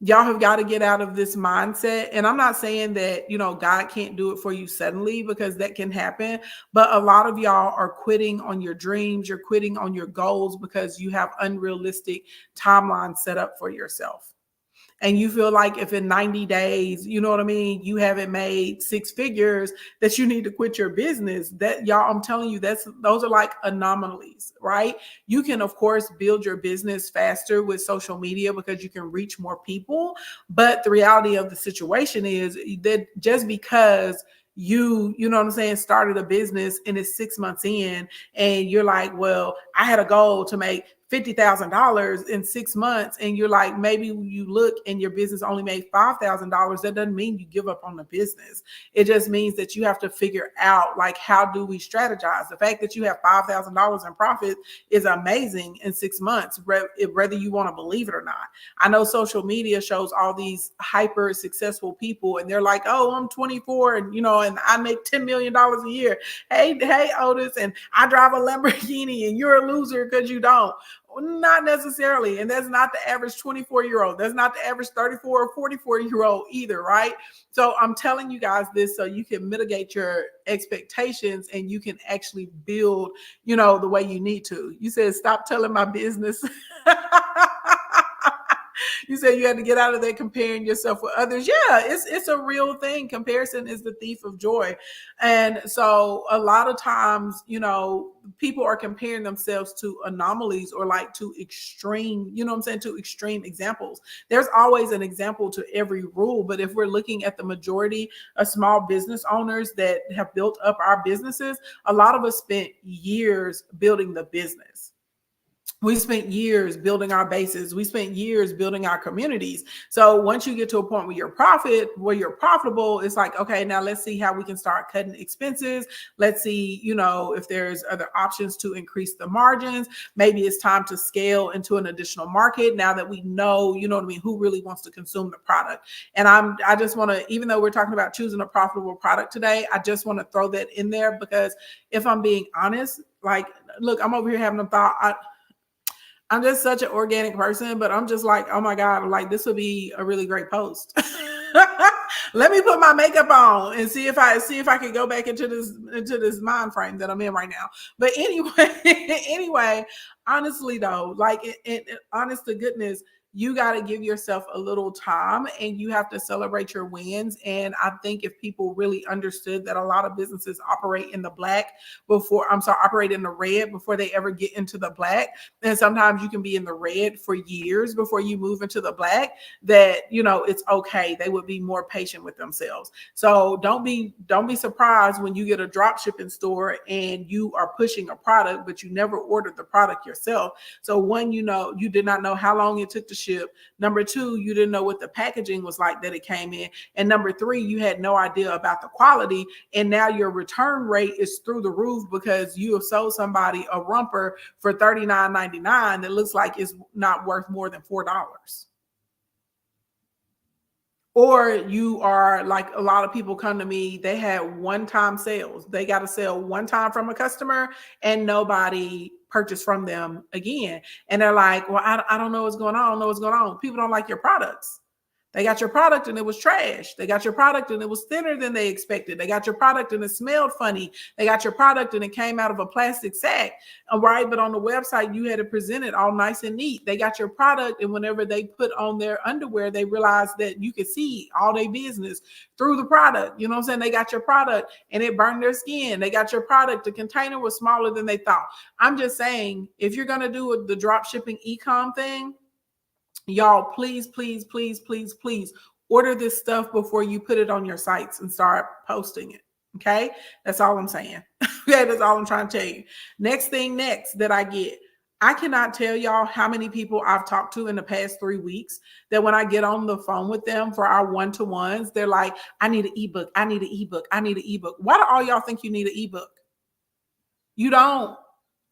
Y'all have got to get out of this mindset. And I'm not saying that, God can't do it for you suddenly, because that can happen. But a lot of y'all are quitting on your dreams. You're quitting on your goals because you have unrealistic timelines set up for yourself. and you feel like if in 90 days, you know what I mean, you haven't made six figures, that you need to quit your business. That, y'all, I'm telling you, those are like anomalies, right? You can, of course, build your business faster with social media because you can reach more people. But the reality of the situation is that just because you know what I'm saying, started a business and it's 6 months in and you're like, well, I had a goal to make $50,000 in 6 months, and you're like, maybe you look and your business only made $5,000. That doesn't mean you give up on the business. It just means that you have to figure out, like, how do we strategize? The fact that you have $5,000 in profit is amazing in 6 months, whether you want to believe it or not. I know social media shows all these hyper successful people, and they're like, oh, I'm 24 and, you know, and I make $10 million a year. Hey, Otis, and I drive a Lamborghini, and you're a loser because you don't. Not necessarily. And that's not the average 24-year-old. That's not the average 34 or 44-year-old either, right? So I'm telling you guys this so you can mitigate your expectations and you can actually build, you know, the way you need to. You said, stop telling my business. You said you had to get out of there comparing yourself with others. Yeah, it's a real thing. Comparison is the thief of joy. And so a lot of times, you know, people are comparing themselves to anomalies or like to extreme, you know what I'm saying, to extreme examples. There's always an example to every rule. But if we're looking at the majority of small business owners that have built up our businesses, a lot of us spent years building the business. We spent years building our bases. We spent years building our communities. So once you get to a point where you're profitable, it's like, okay, now let's see how we can start cutting expenses. Let's see, you know, if there's other options to increase the margins. Maybe it's time to scale into an additional market now that we know, you know what I mean, who really wants to consume the product. And I just want to, even though we're talking about choosing a profitable product today, I just want to throw that in there because if I'm being honest, like, look, I'm over here having a thought. I'm just such an organic person, but I'm just like, oh my God, like this would be a really great post. Let me put my makeup on and see if I can go back into this mind frame that I'm in right now. But anyway, honestly though, like honest to goodness, you got to give yourself a little time and you have to celebrate your wins. And I think if people really understood that a lot of businesses operate in the operate in the red before they ever get into the black. And sometimes you can be in the red for years before you move into the black, that, you know, it's okay. They would be more patient with themselves. So don't be surprised when you get a drop shipping store and you are pushing a product, but you never ordered the product yourself. So one, you know, you did not know how long it took to ship. Number two, you didn't know what the packaging was like that it came in. And number three, you had no idea about the quality. And now your return rate is through the roof because you have sold somebody a romper for $39.99 that looks like it's not worth more than $4. Or you are like a lot of people come to me, they had one-time sales. They got to sell one time from a customer and nobody purchased from them again. And they're like, well, I don't know what's going on. I don't know what's going on. People don't like your products. They got your product and it was trash. They got your product and it was thinner than they expected. They got your product and it smelled funny. They got your product and it came out of a plastic sack. Right? But on the website, you had it presented all nice and neat. They got your product, and whenever they put on their underwear, they realized that you could see all their business through the product. You know what I'm saying? They got your product and it burned their skin. They got your product. The container was smaller than they thought. I'm just saying, if you're going to do the drop shipping e-com thing, y'all, please order this stuff before you put it on your sites and start posting it. Okay. That's all I'm saying. Okay. That's all I'm trying to tell you. Next that I get, I cannot tell y'all how many people I've talked to in the past 3 weeks that when I get on the phone with them for our one-to-ones, they're like, I need an ebook. I need an ebook. I need an ebook. Why do all y'all think you need an ebook? You don't.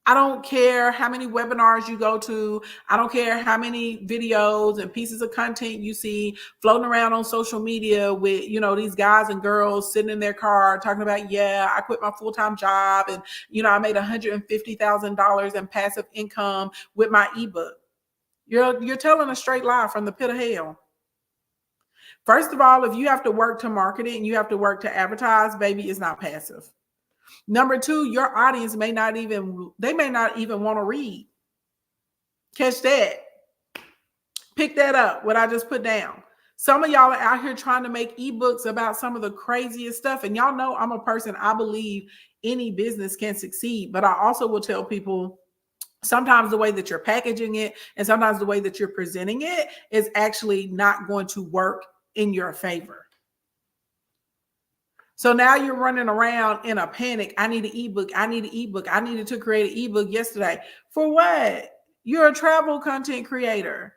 I don't care how many webinars you go to. I don't care how many videos and pieces of content you see floating around on social media with, you know, these guys and girls sitting in their car talking about, yeah, I quit my full-time job and, you know, I made $150,000 in passive income with my ebook. You're telling a straight lie from the pit of hell. First of all, if you have to work to market it and you have to work to advertise, baby, it's not passive. Number two, your audience may not even want to read. Catch that. Pick that up, what I just put down. Some of y'all are out here trying to make ebooks about some of the craziest stuff. And y'all know I'm a person, I believe any business can succeed. But I also will tell people sometimes the way that you're packaging it and sometimes the way that you're presenting it is actually not going to work in your favor. So now you're running around in a panic. I need an ebook. I need an ebook. I needed to create an ebook yesterday. For what? You're a travel content creator.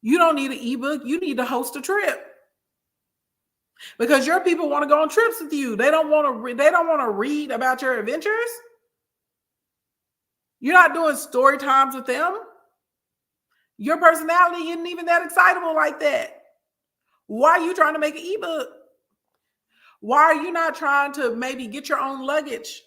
You don't need an ebook. You need to host a trip. Because your people want to go on trips with you. They don't want to read about your adventures. You're not doing story times with them. Your personality isn't even that excitable like that. Why are you trying to make an ebook? Why are you not trying to maybe get your own luggage?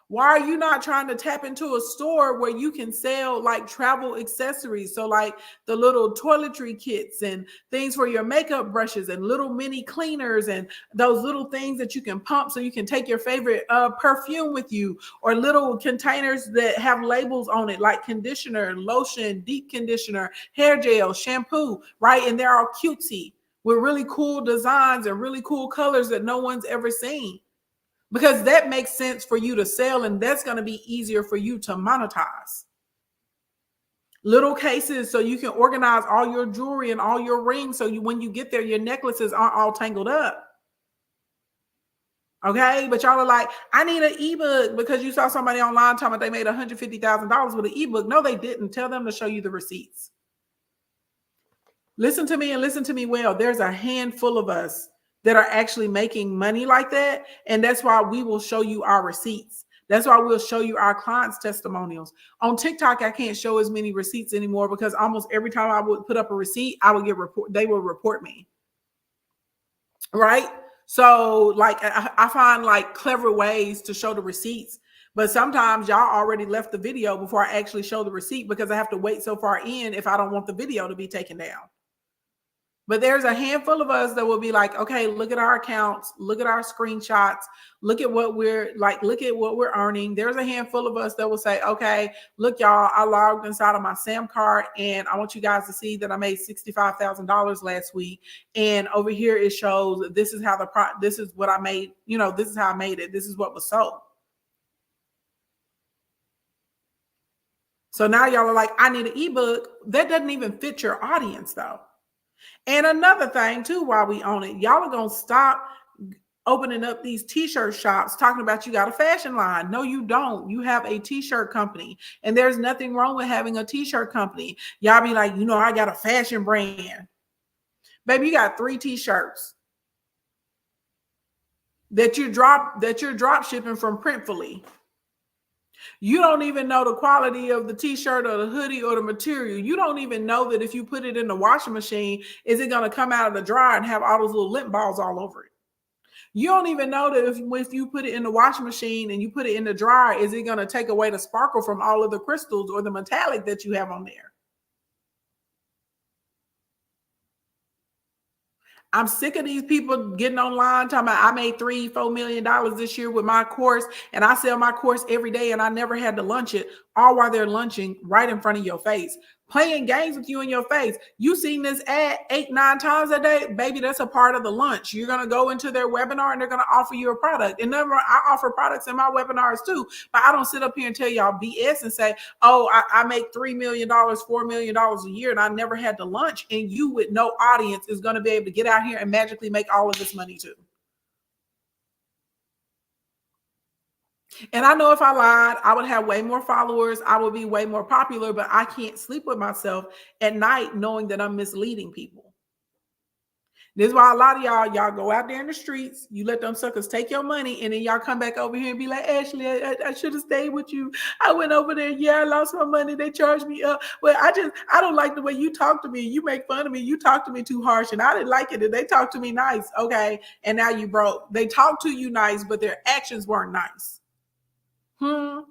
Why are you not trying to tap into a store where you can sell like travel accessories? So like the little toiletry kits and things for your makeup brushes and little mini cleaners and those little things that you can pump so you can take your favorite perfume with you, or little containers that have labels on it like conditioner, lotion, deep conditioner, hair gel, shampoo, right? And they're all cutesy with really cool designs and really cool colors that no one's ever seen. Because that makes sense for you to sell, and that's going to be easier for you to monetize. Little cases so you can organize all your jewelry and all your rings so when you get there, your necklaces aren't all tangled up. Okay, but y'all are like, I need an ebook because you saw somebody online talking about they made $150,000 with an ebook. No, they didn't. Tell them to show you the receipts. Listen to me and listen to me well. There's a handful of us that are actually making money like that. And that's why we will show you our receipts. That's why we'll show you our clients' testimonials. On TikTok, I can't show as many receipts anymore because almost every time I would put up a receipt, I would get they will report me. Right? So like I find like clever ways to show the receipts. But sometimes y'all already left the video before I actually show the receipt because I have to wait so far in if I don't want the video to be taken down. But there's a handful of us that will be like, okay, look at our accounts, look at our screenshots, look at what we're earning. There's a handful of us that will say, okay, look, y'all, I logged inside of my SAM card and I want you guys to see that I made $65,000 last week. And over here it shows this is how this is what I made, this is how I made it. This is what was sold. So now y'all are like, I need an ebook. That doesn't even fit your audience though. And another thing too, while we own it, y'all are going to stop opening up these t-shirt shops talking about you got a fashion line. No, you don't. You have a t-shirt company and there's nothing wrong with having a t-shirt company. Y'all be like, I got a fashion brand. Baby, you got 3 t-shirts that you're drop shipping from Printfully. You don't even know the quality of the t-shirt or the hoodie or the material. You don't even know that if you put it in the washing machine, is it going to come out of the dryer and have all those little lint balls all over it? You don't even know that if you put it in the washing machine and you put it in the dryer, is it going to take away the sparkle from all of the crystals or the metallic that you have on there? I'm sick of these people getting online talking about I made $3-4 million this year with my course and I sell my course every day and I never had to lunch it, all while they're lunching right in front of your face, playing games with you in your face. You seen this ad 8-9 times a day, baby, that's a part of the lunch. You're going to go into their webinar and they're going to offer you a product. And I offer products in my webinars too, but I don't sit up here and tell y'all BS and say, oh, I make $3 million, $4 million a year and I never had to lunch. And you with no audience is going to be able to get out here and magically make all of this money too. And I know if I lied, I would have way more followers. I would be way more popular, but I can't sleep with myself at night knowing that I'm misleading people. This is why a lot of y'all go out there in the streets, you let them suckers take your money, and then y'all come back over here and be like, Ashley, I should have stayed with you. I went over there, I lost my money. They charged me up. But I don't like the way you talk to me. You make fun of me. You talk to me too harsh, and I didn't like it. And they talk to me nice. Okay. And now you broke. They talk to you nice, but their actions weren't nice. I'm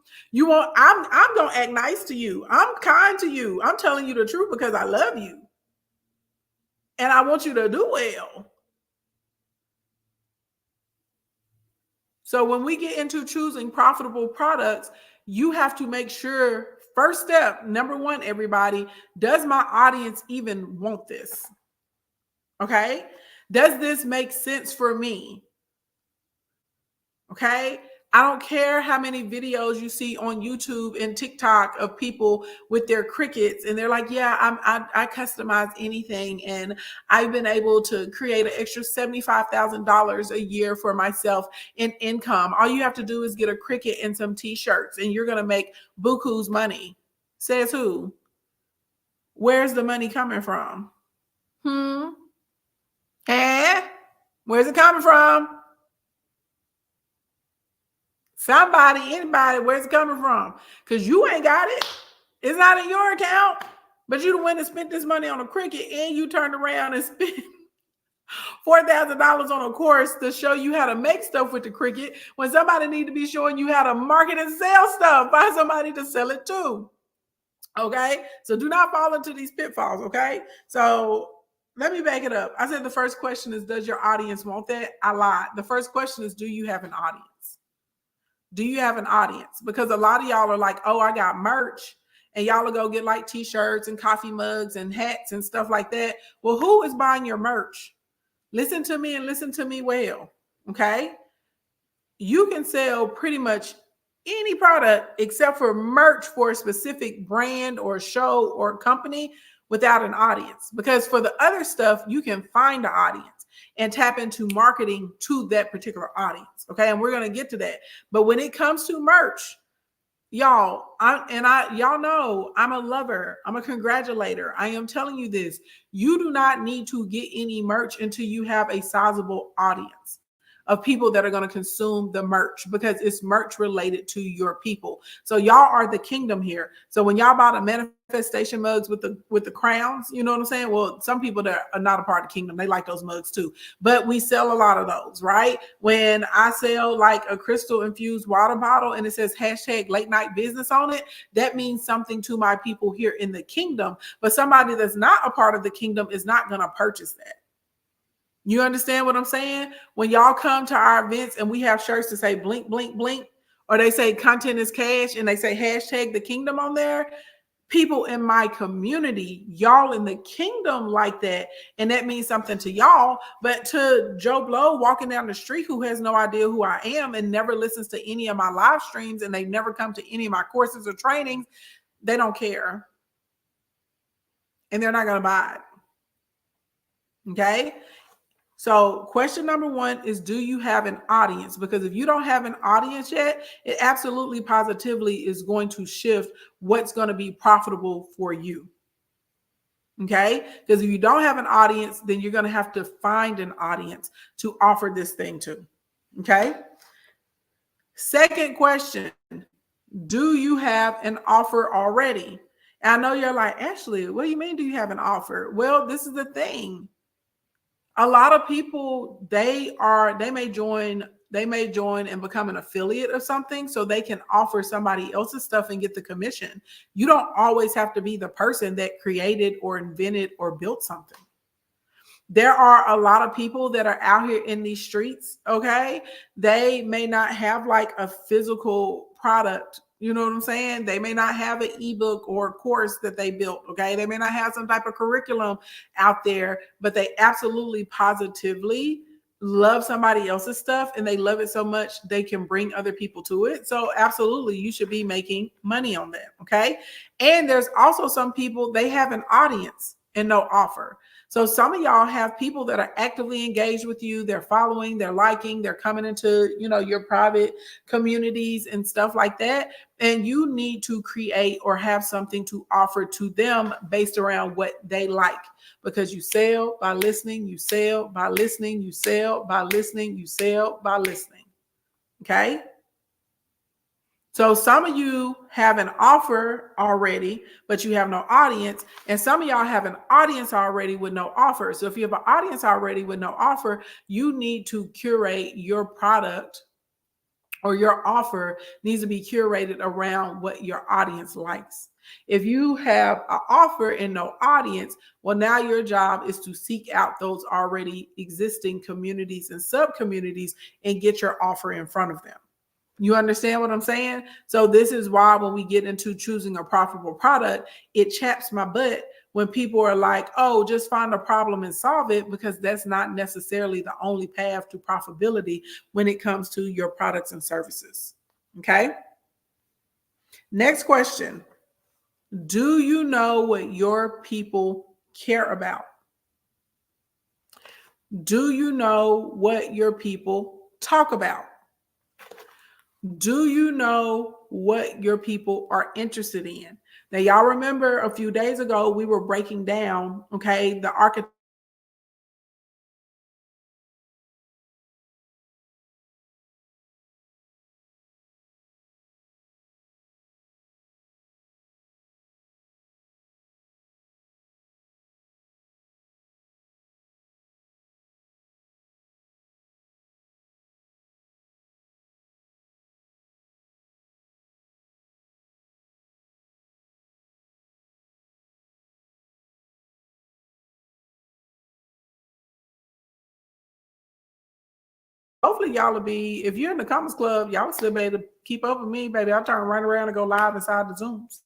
gonna act nice to you. I'm kind to you. I'm telling you the truth because I love you. And I want you to do well. So when we get into choosing profitable products, you have to make sure First step, number one, everybody, does my audience even want this? Okay. Does this make sense for me? Okay. I don't care how many videos you see on YouTube and TikTok of people with their Cricuts, and they're like, yeah, I customize anything, and I've been able to create an extra $75,000 a year for myself in income. All you have to do is get a Cricut and some t-shirts, and you're going to make buku's money. Says who? Where's the money coming from? Eh? Where's it coming from? Somebody, anybody, where's it coming from? Because you ain't got it. It's not in your account. But you the one that spent this money on a Cricut, and you turned around and spent $4,000 on a course to show you how to make stuff with the Cricut, when somebody need to be showing you how to market and sell stuff. Find somebody to sell it to. Okay? So do not fall into these pitfalls, okay? So let me back it up. I said the first question is, does your audience want that? I lied. The first question is, do you have an audience? Do you have an audience? Because a lot of y'all are like, oh, I got merch. And y'all will go get like t-shirts and coffee mugs and hats and stuff like that. Well, who is buying your merch? Listen to me and listen to me well, okay? You can sell pretty much any product except for merch for a specific brand or show or company without an audience. Because for the other stuff, you can find an audience and tap into marketing to that particular audience, okay? And we're going to get to that. But when it comes to merch, y'all, y'all know I'm a lover. I'm a congratulator. I am telling you this. You do not need to get any merch until you have a sizable audience of people that are going to consume the merch, because it's merch related to your people. So y'all are the kingdom here. So when y'all buy the manifestation mugs with the crowns, you know what I'm saying? Well, some people that are not a part of the kingdom, they like those mugs too. But we sell a lot of those, right? When I sell like a crystal infused water bottle and it says hashtag late night business on it, that means something to my people here in the kingdom. But somebody that's not a part of the kingdom is not going to purchase that. You understand what I'm saying? When y'all come to our events and we have shirts that say blink, blink, blink, or they say content is cash and they say hashtag the kingdom on there, people in my community, y'all in the kingdom like that. And that means something to y'all. But to Joe Blow walking down the street who has no idea who I am and never listens to any of my live streams and they never come to any of my courses or trainings, they don't care. And they're not going to buy it. Okay? So question number one is, do you have an audience? Because if you don't have an audience yet, it absolutely positively is going to shift what's going to be profitable for you. Okay? Because if you don't have an audience, then you're going to have to find an audience to offer this thing to. Okay? Second question, do you have an offer already? And I know you're like, Ashley, what do you mean, do you have an offer? Well, this is the thing. A lot of people, they may join and become an affiliate of something so they can offer somebody else's stuff and get the commission. You don't always have to be the person that created or invented or built something. There are a lot of people that are out here in these streets, okay? They may not have like a physical product. You know what I'm saying? They may not have an ebook or a course that they built, okay? They may not have some type of curriculum out there, but they absolutely positively love somebody else's stuff and they love it so much they can bring other people to it. So absolutely, you should be making money on that, okay? And there's also some people, they have an audience and no offer. So some of y'all have people that are actively engaged with you. They're following, they're liking, they're coming into, your private communities and stuff like that. And you need to create or have something to offer to them based around what they like. Because you sell by listening, you sell by listening, you sell by listening, you sell by listening. Okay? So some of you have an offer already, but you have no audience. And some of y'all have an audience already with no offer. So if you have an audience already with no offer, you need to curate your product, or your offer needs to be curated around what your audience likes. If you have an offer and no audience, well, now your job is to seek out those already existing communities and sub-communities and get your offer in front of them. You understand what I'm saying? So this is why when we get into choosing a profitable product, it chaps my butt when people are like, oh, just find a problem and solve it, because that's not necessarily the only path to profitability when it comes to your products and services. Okay. Next question. Do you know what your people care about? Do you know what your people talk about? Do you know what your people are interested in? Now, y'all remember a few days ago, we were breaking down, okay, the architect. Hopefully, y'all will be, if you're in the Comments Club, y'all will still be able to keep up with me, baby. I'll turn right around and go live inside the Zooms.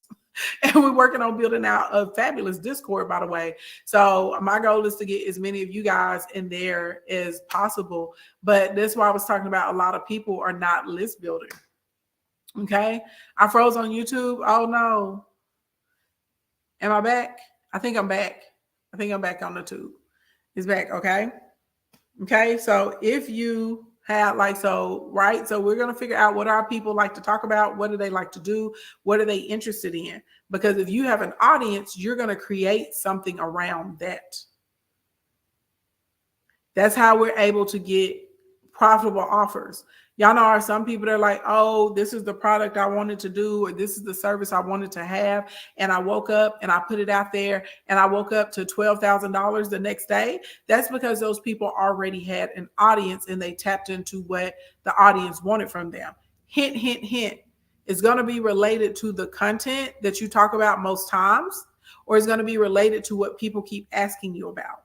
And we're working on building out a fabulous Discord, by the way. So my goal is to get as many of you guys in there as possible. But that's why I was talking about a lot of people are not list building. Okay. I froze on YouTube. Oh no. Am I back? I think I'm back. I think I'm back on the tube. It's back. Okay. Okay. So if you have right. So we're going to figure out what our people like to talk about. What do they like to do? What are they interested in? Because if you have an audience, you're going to create something around that. That's how we're able to get profitable offers. Y'all know, are some people that are like, oh, this is the product I wanted to do, or this is the service I wanted to have. And I woke up and I put it out there and I woke up to $12,000 the next day. That's because those people already had an audience and they tapped into what the audience wanted from them. Hint, hint, hint. It's going to be related to the content that you talk about most times, or it's going to be related to what people keep asking you about.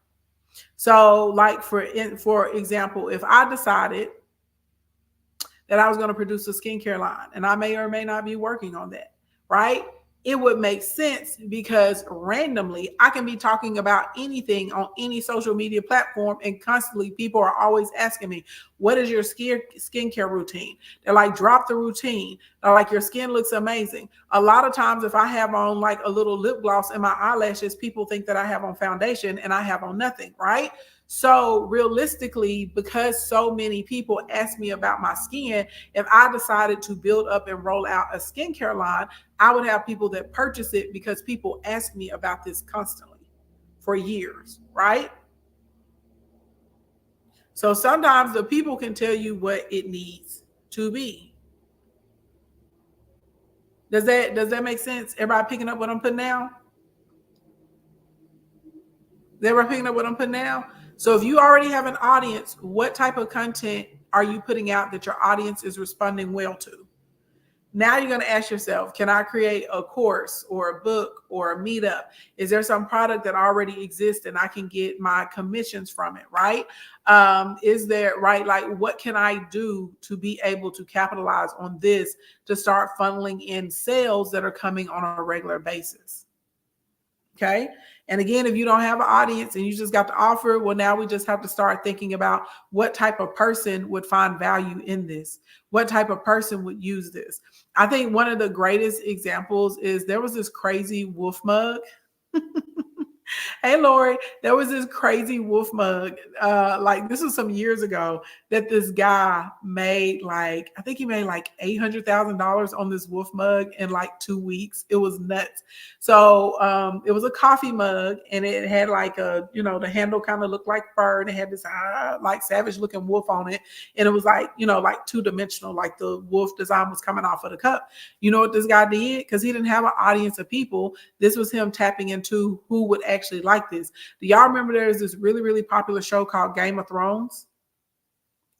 So like for example, if I decided that I was going to produce a skincare line, and I may or may not be working on that, right? It would make sense because randomly I can be talking about anything on any social media platform, and constantly people are always asking me, what is your skincare routine? They're like, drop the routine. They're like, your skin looks amazing. A lot of times if I have on like a little lip gloss in my eyelashes, people think that I have on foundation and I have on nothing, right? So realistically, because so many people ask me about my skin, if I decided to build up and roll out a skincare line, I would have people that purchase it because people ask me about this constantly for years, right? So sometimes the people can tell you what it needs to be. Does that make sense? Everybody picking up what I'm putting down? Everybody picking up what I'm putting down? So if you already have an audience, what type of content are you putting out that your audience is responding well to? Now you're going to ask yourself, can I create a course or a book or a meetup? Is there some product that already exists and I can get my commissions from it, right? Is there, right? Like, what can I do to be able to capitalize on this to start funneling in sales that are coming on a regular basis? Okay. And again, if you don't have an audience and you just got the offer, well, now we just have to start thinking about what type of person would find value in this. What type of person would use this? I think one of the greatest examples is there was this crazy wolf mug. Hey, Lori, there was this crazy wolf mug. Like this was some years ago that this guy made like, I think he made like $800,000 on this wolf mug in like 2 weeks. It was nuts. So it was a coffee mug and it had like a, the handle kind of looked like fur and it had this like savage looking wolf on it. And it was like, like 2-dimensional, like the wolf design was coming off of the cup. You know what this guy did? Because he didn't have an audience of people. This was him tapping into who would actually like this. Do y'all remember there's this really, really popular show called Game of Thrones?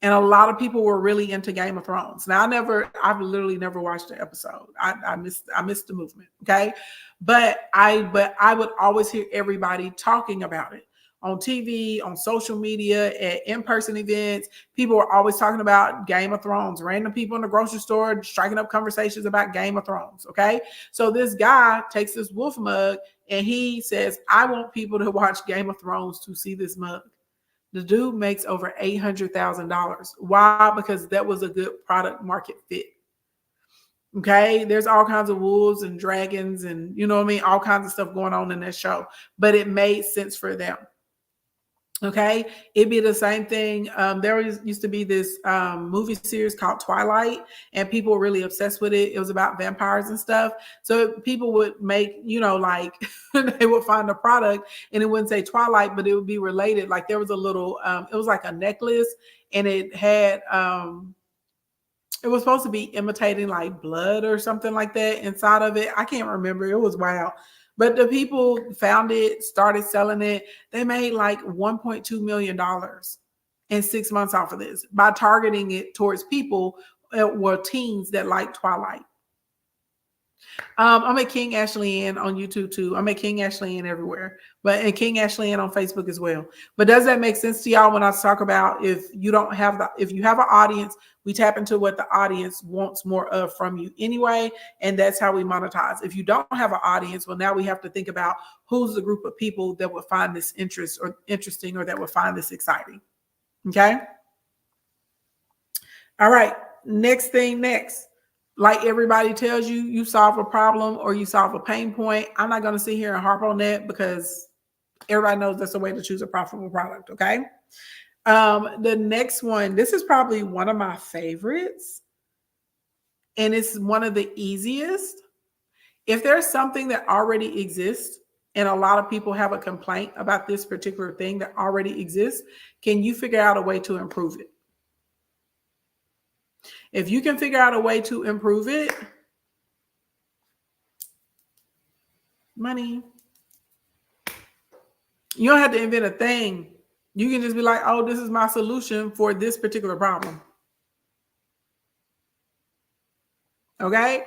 And a lot of people were really into Game of Thrones. Now I've literally never watched the episode. I missed the movement. Okay. But I would always hear everybody talking about it. on TV, on social media, at in-person events. People were always talking about Game of Thrones. Random people in the grocery store striking up conversations about Game of Thrones. Okay. So this guy takes this wolf mug and he says, I want people to watch Game of Thrones to see this mug. The dude makes over $800,000. Why? Because that was a good product market fit. Okay, there's all kinds of wolves and dragons and you know what I mean, all kinds of stuff going on in that show, but it made sense for them. Okay, it'd be the same thing. There used to be this movie series called Twilight, and people were really obsessed with it. It was about vampires and stuff. So people would make, you know, like they would find a product and it wouldn't say Twilight, but it would be related. Like there was a little, it was like a necklace, and it had, it was supposed to be imitating like blood or something like that inside of it. I can't remember. It was wild. But the people found it, started selling it. They made like $1.2 million in 6 months off of this by targeting it towards people were teens that like Twilight. I'm at King Ashley Ann on YouTube too. I'm at King Ashley Ann everywhere, but and King Ashley Ann on Facebook as well. But does that make sense to y'all when I talk about if you don't have the, if you have an audience, we tap into what the audience wants more of from you anyway, and that's how we monetize. If you don't have an audience, well, now we have to think about who's the group of people that would find this interest or interesting or that would find this exciting. Okay. All right. Next thing next. Like everybody tells you, you solve a problem or you solve a pain point. I'm not going to sit here and harp on that because everybody knows that's a way to choose a profitable product. Okay. The next one, this is probably one of my favorites, and it's one of the easiest. If there's something that already exists and a lot of people have a complaint about this particular thing that already exists, can you figure out a way to improve it? If you can figure out a way to improve it, money. You don't have to invent a thing. You can just be like, oh, this is my solution for this particular problem. Okay?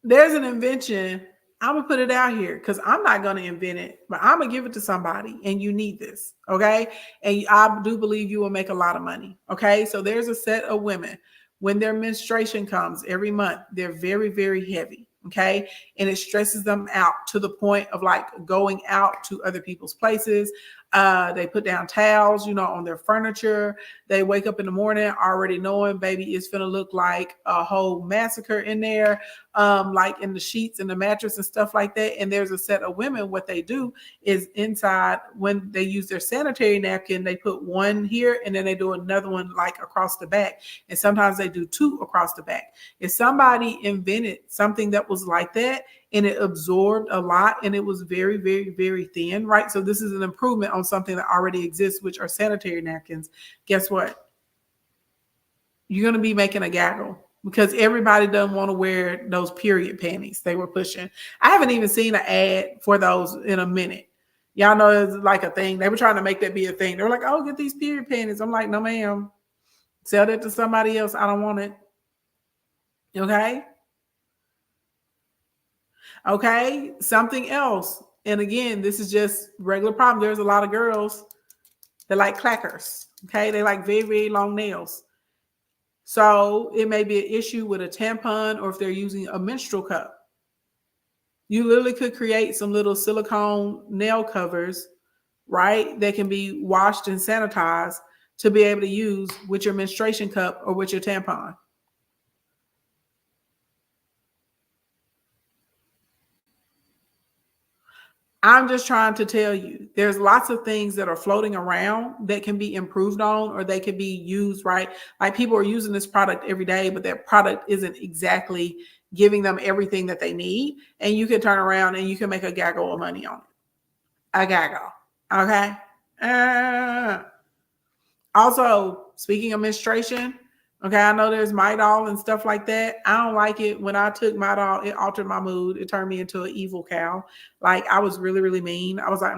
There's an invention. I'm going to put it out here because I'm not going to invent it, but I'm going to give it to somebody and you need this. Okay? And I do believe you will make a lot of money. Okay? So there's a set of women. When their menstruation comes every month, they're very, very heavy. Okay. And it stresses them out to the point of like going out to other people's places. They put down towels, you know, on their furniture. They wake up in the morning already knowing baby is going to look like a whole massacre in there, like in the sheets and the mattress and stuff like that. And there's a set of women, what they do is inside when they use their sanitary napkin, they put one here and then they do another one like across the back. And sometimes they do two across the back. If somebody invented something that was like that, and it absorbed a lot and it was very, very, very thin, right? So this is an improvement on something that already exists, which are sanitary napkins. Guess what? You're going to be making a gaggle because everybody doesn't want to wear those period panties they were pushing. I haven't even seen an ad for those in a minute. Y'all know it's like a thing. They were trying to make that be a thing. They were like, oh, get these period panties. I'm like, no, ma'am. Sell that to somebody else. I don't want it. Okay? Okay, something else. And again, this is just regular problem. There's a lot of girls that like clackers. Okay, they like very, very long nails. So it may be an issue with a tampon or if they're using a menstrual cup. You literally could create some little silicone nail covers, right? That can be washed and sanitized to be able to use with your menstruation cup or with your tampon. I'm just trying to tell you, there's lots of things that are floating around that can be improved on or they can be used, right? Like people are using this product every day, but that product isn't exactly giving them everything that they need. And you can turn around and you can make a gaggle of money on it. A gaggle. Okay. Uh, Also, speaking of menstruation, okay, I know there's Midol and stuff like that. I don't like it. When I took Midol, it altered my mood. It turned me into an evil cow. Like I was really, really mean. I was like,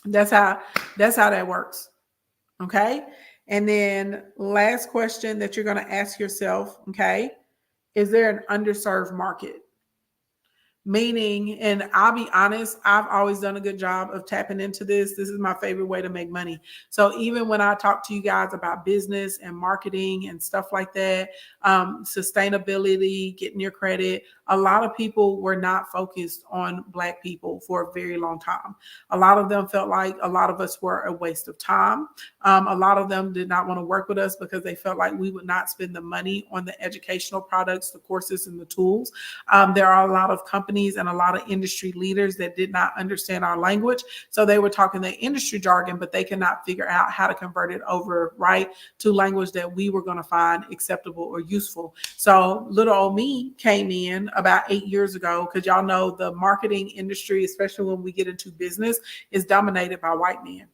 That's how that works. Okay. And then last question that you're going to ask yourself, okay, is there an underserved market? Meaning, and I'll be honest, I've always done a good job of tapping into this. This is my favorite way to make money. So even when I talk to you guys about business and marketing and stuff like that, sustainability, getting your credit, a lot of people were not focused on Black people for a very long time. A lot of them felt like a lot of us were a waste of time. A lot of them did not want to work with us because they felt like we would not spend the money on the educational products, the courses, and the tools. There are a lot of companies and a lot of industry leaders that did not understand our language. So they were talking the industry jargon, but they could not figure out how to convert it over, right, to language that we were going to find acceptable or useful. So little old me came in about 8 years ago, because y'all know the marketing industry, especially when we get into business, is dominated by white men.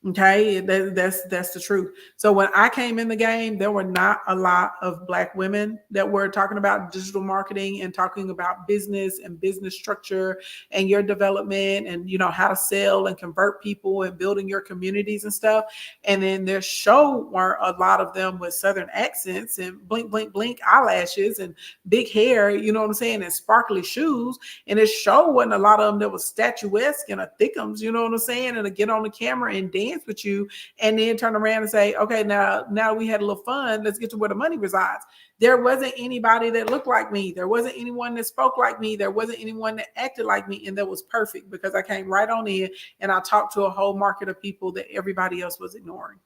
Okay, that's the truth. So when I came in the game, there were not a lot of Black women that were talking about digital marketing and talking about business and business structure and your development and, you know, how to sell and convert people and building your communities and stuff. And then their show were a lot of them with Southern accents and blink, blink, blink eyelashes and big hair, you know what I'm saying, and sparkly shoes. And it show wasn't a lot of them that was statuesque and a thickums, you know what I'm saying, and to get on the camera and dance with you and then turn around and say, okay, now we had a little fun, let's get to where the money resides. There wasn't anybody that looked like me. There wasn't anyone that spoke like me. There wasn't anyone that acted like me. And that was perfect because I came right on in and I talked to a whole market of people that everybody else was ignoring.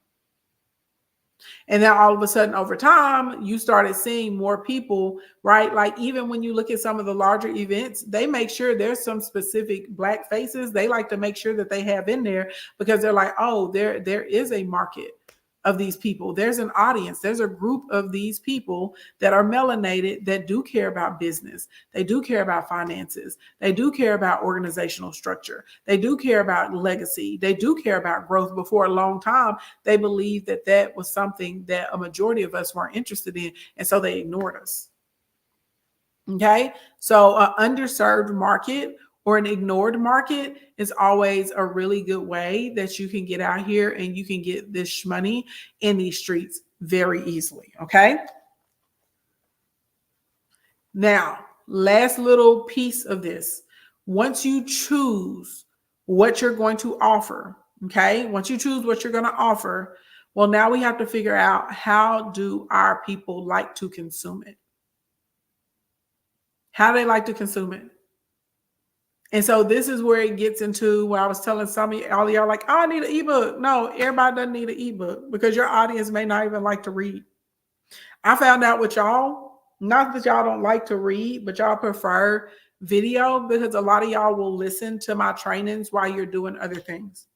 And then all of a sudden, over time, you started seeing more people, right? Like even when you look at some of the larger events, they make sure there's some specific Black faces they like to make sure that they have in there, because they're like, oh, there is a market of these people. There's an audience. There's a group of these people that are melanated that do care about business. They do care about finances. They do care about organizational structure. They do care about legacy. They do care about growth. Before a long time, they believed that that was something that a majority of us weren't interested in. And so they ignored us. Okay. So an underserved market or an ignored market is always a really good way that you can get out here and you can get this money in these streets very easily. Okay. Now, last little piece of this. Once you choose what you're going to offer, okay, once you choose what you're going to offer, well, now we have to figure out, how do our people like to consume it? How do they like to consume it? And so this is where it gets into what I was telling some of all of y'all, like, oh, I need an ebook. No, everybody doesn't need an ebook because your audience may not even like to read. I found out with y'all, not that y'all don't like to read, but y'all prefer video, because a lot of y'all will listen to my trainings while you're doing other things.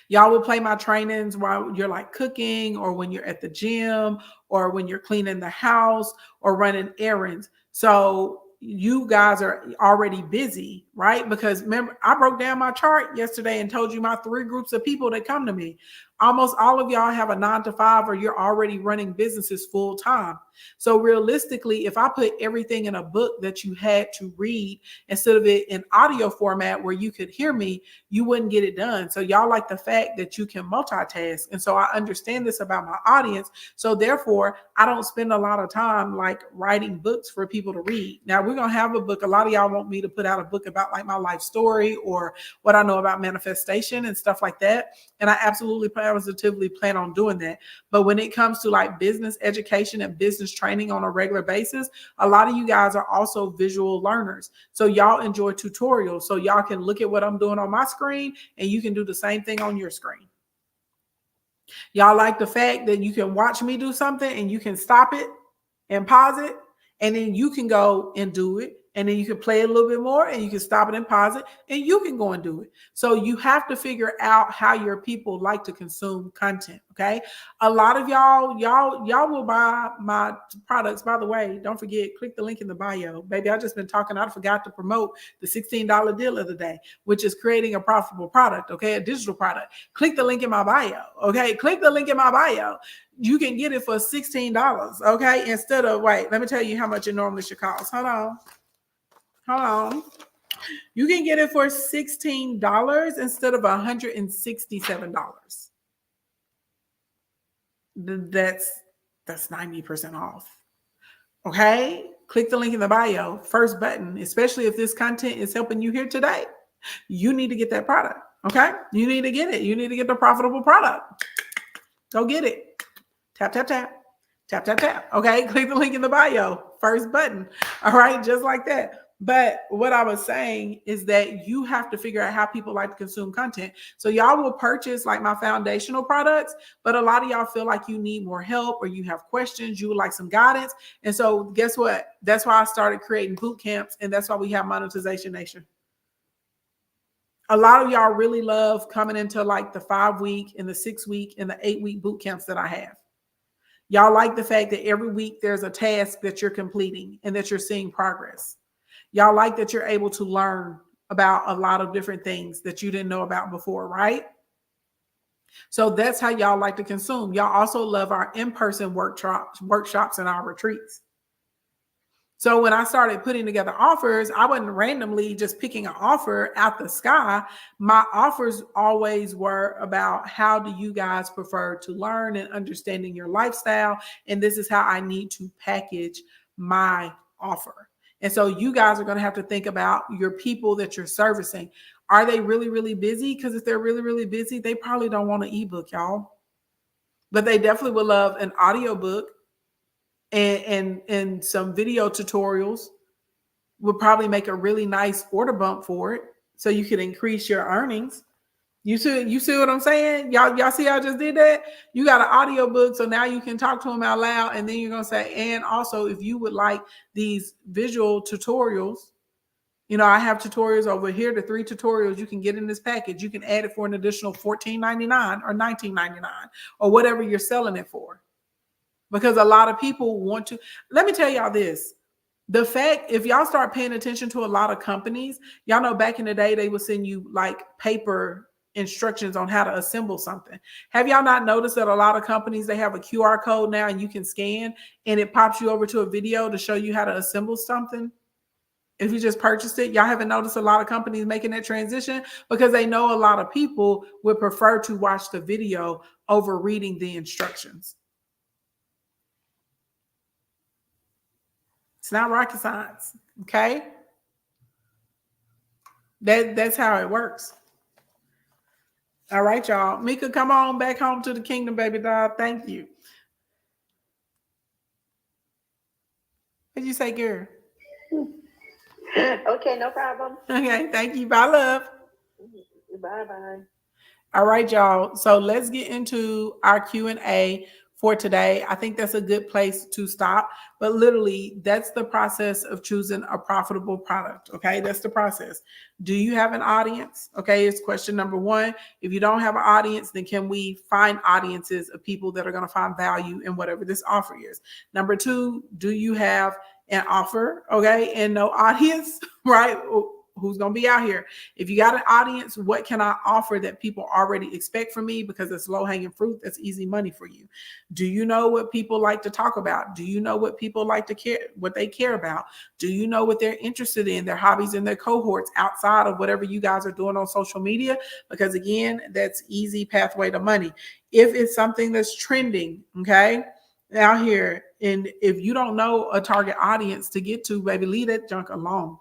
Y'all will play my trainings while you're like cooking, or when you're at the gym, or when you're cleaning the house or running errands. So you guys are already busy, right? Because remember, I broke down my chart yesterday and told you my 3 groups of people that come to me. Almost all of y'all have a 9-to-5, or you're already running businesses full time. So realistically, if I put everything in a book that you had to read instead of it in audio format where you could hear me, you wouldn't get it done. So y'all like the fact that you can multitask. And so I understand this about my audience. So therefore, I don't spend a lot of time like writing books for people to read. Now we're going to have a book. A lot of y'all want me to put out a book about like my life story or what I know about manifestation and stuff like that. And I absolutely positively plan on doing that. But when it comes to like business education and business training on a regular basis, a lot of you guys are also visual learners. So y'all enjoy tutorials. So y'all can look at what I'm doing on my screen and you can do the same thing on your screen. Y'all like the fact that you can watch me do something and you can stop it and pause it, and then you can go and do it. And then you can play a little bit more and you can stop it and pause it and you can go and do it. So you have to figure out how your people like to consume content. Okay. A lot of y'all will buy my products. By the way, don't forget, click the link in the bio. Baby, I just been talking. I forgot to promote the $16 deal of the day, which is creating a profitable product. Okay. A digital product. Click the link in my bio. Okay. Click the link in my bio. You can get it for $16. Okay. Instead of, wait, let me tell you how much it normally should cost. Hold on. You can get it for $16 instead of $167. That's 90% off. Okay, click the link in the bio, first button, especially if this content is helping you here today. You need to get that product. Okay, you need to get it. You need to get the profitable product. Go get it. Tap, tap, tap. Tap, tap, tap. Okay, click the link in the bio, first button. All right, just like that. But what I was saying is that you have to figure out how people like to consume content. So y'all will purchase like my foundational products, but a lot of y'all feel like you need more help or you have questions, you would like some guidance. And so guess what? That's why I started creating boot camps, and that's why we have Monetization Nation. A lot of y'all really love coming into like the 5-week and the 6-week and the 8-week boot camps that I have. Y'all like the fact that every week there's a task that you're completing and that you're seeing progress. Y'all like that you're able to learn about a lot of different things that you didn't know about before, right? So that's how y'all like to consume. Y'all also love our in-person workshops and our retreats. So when I started putting together offers, I wasn't randomly just picking an offer out the sky. My offers always were about how do you guys prefer to learn and understanding your lifestyle. And this is how I need to package my offer. And so you guys are going to have to think about your people that you're servicing. Are they really, really busy? Because if they're really, really busy, they probably don't want an ebook, y'all. But they definitely would love an audiobook. And some video tutorials would probably make a really nice order bump for it, so you could increase your earnings. You see what I'm saying? Y'all see how I just did that? You got an audio book, so now you can talk to them out loud, and then you're gonna say, and also if you would like these visual tutorials, you know, I have tutorials over here, the 3 tutorials you can get in this package. You can add it for an additional $14.99 or $19.99 or whatever you're selling it for. Because a lot of people want to, let me tell y'all this. The fact, if y'all start paying attention to a lot of companies, y'all know back in the day, they would send you like paper instructions on how to assemble something. Have y'all not noticed that a lot of companies, they have a QR code now and you can scan and it pops you over to a video to show you how to assemble something? If you just purchased it, y'all haven't noticed a lot of companies making that transition because they know a lot of people would prefer to watch the video over reading the instructions. It's not rocket science, okay? That's how it works. All right, y'all. Mika, come on back home to the kingdom, baby doll. Thank you. What'd you say, girl? Okay, no problem. Okay, thank you. Bye, love. Bye-bye. All right, y'all. So let's get into our Q&A for today. I think that's a good place to stop. But literally, that's the process of choosing a profitable product. Okay, that's the process. Do you have an audience? Okay, it's question number 1. If you don't have an audience, then can we find audiences of people that are going to find value in whatever this offer is? Number 2, do you have an offer? Okay, and no audience, right? Who's going to be out here? If you got an audience, what can I offer that people already expect from me? Because it's low hanging fruit. That's easy money for you. Do you know what people like to talk about? Do you know what people like to care, what they care about? Do you know what they're interested in, their hobbies and their cohorts outside of whatever you guys are doing on social media? Because again, that's easy pathway to money. If it's something that's trending, okay, out here, and if you don't know a target audience to get to, baby, leave that junk alone.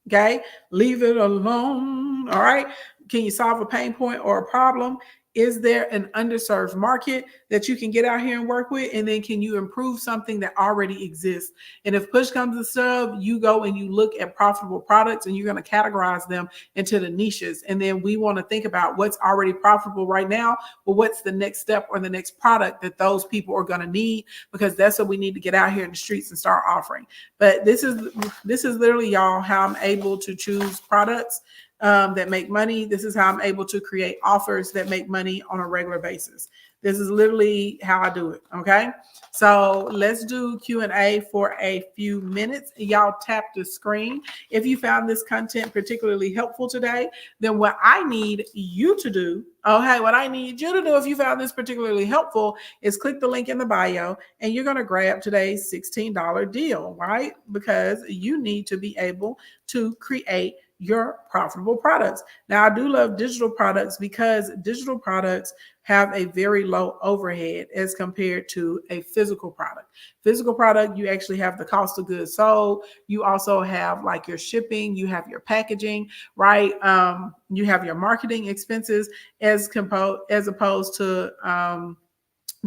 Okay, leave it alone. All right. Can you solve a pain point or a problem? Is there an underserved market that you can get out here and work with? And then can you improve something that already exists? And if push comes to shove, you go and you look at profitable products and you're going to categorize them into the niches. And then we want to think about what's already profitable right now, but what's the next step or the next product that those people are going to need, because that's what we need to get out here in the streets and start offering. But this is literally, y'all, how I'm able to choose products that make money. This is how I'm able to create offers that make money on a regular basis. This is literally how I do it. Okay. So let's do Q&A for a few minutes. Y'all tap the screen. If you found this content particularly helpful today, then what I need you to do, what I need you to do if you found this particularly helpful is click the link in the bio and you're going to grab today's $16 deal, right? Because you need to be able to create your profitable products. Now, I do love digital products because digital products have a very low overhead as compared to a physical product. Physical product, you actually have the cost of goods sold. You also have like your shipping, you have your packaging, right? You have your marketing expenses as opposed to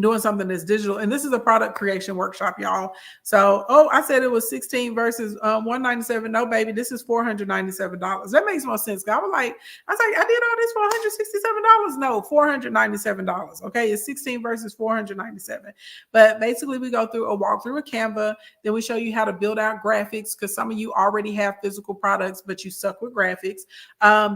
doing something that's digital. And this is a product creation workshop, y'all. So, I said it was 16 versus 197. No, baby, this is $497. That makes more sense. I was like, I did all this for $167. No, $497. Okay, it's 16 versus 497. But basically, we go through a walkthrough of Canva. Then we show you how to build out graphics because some of you already have physical products, but you suck with graphics.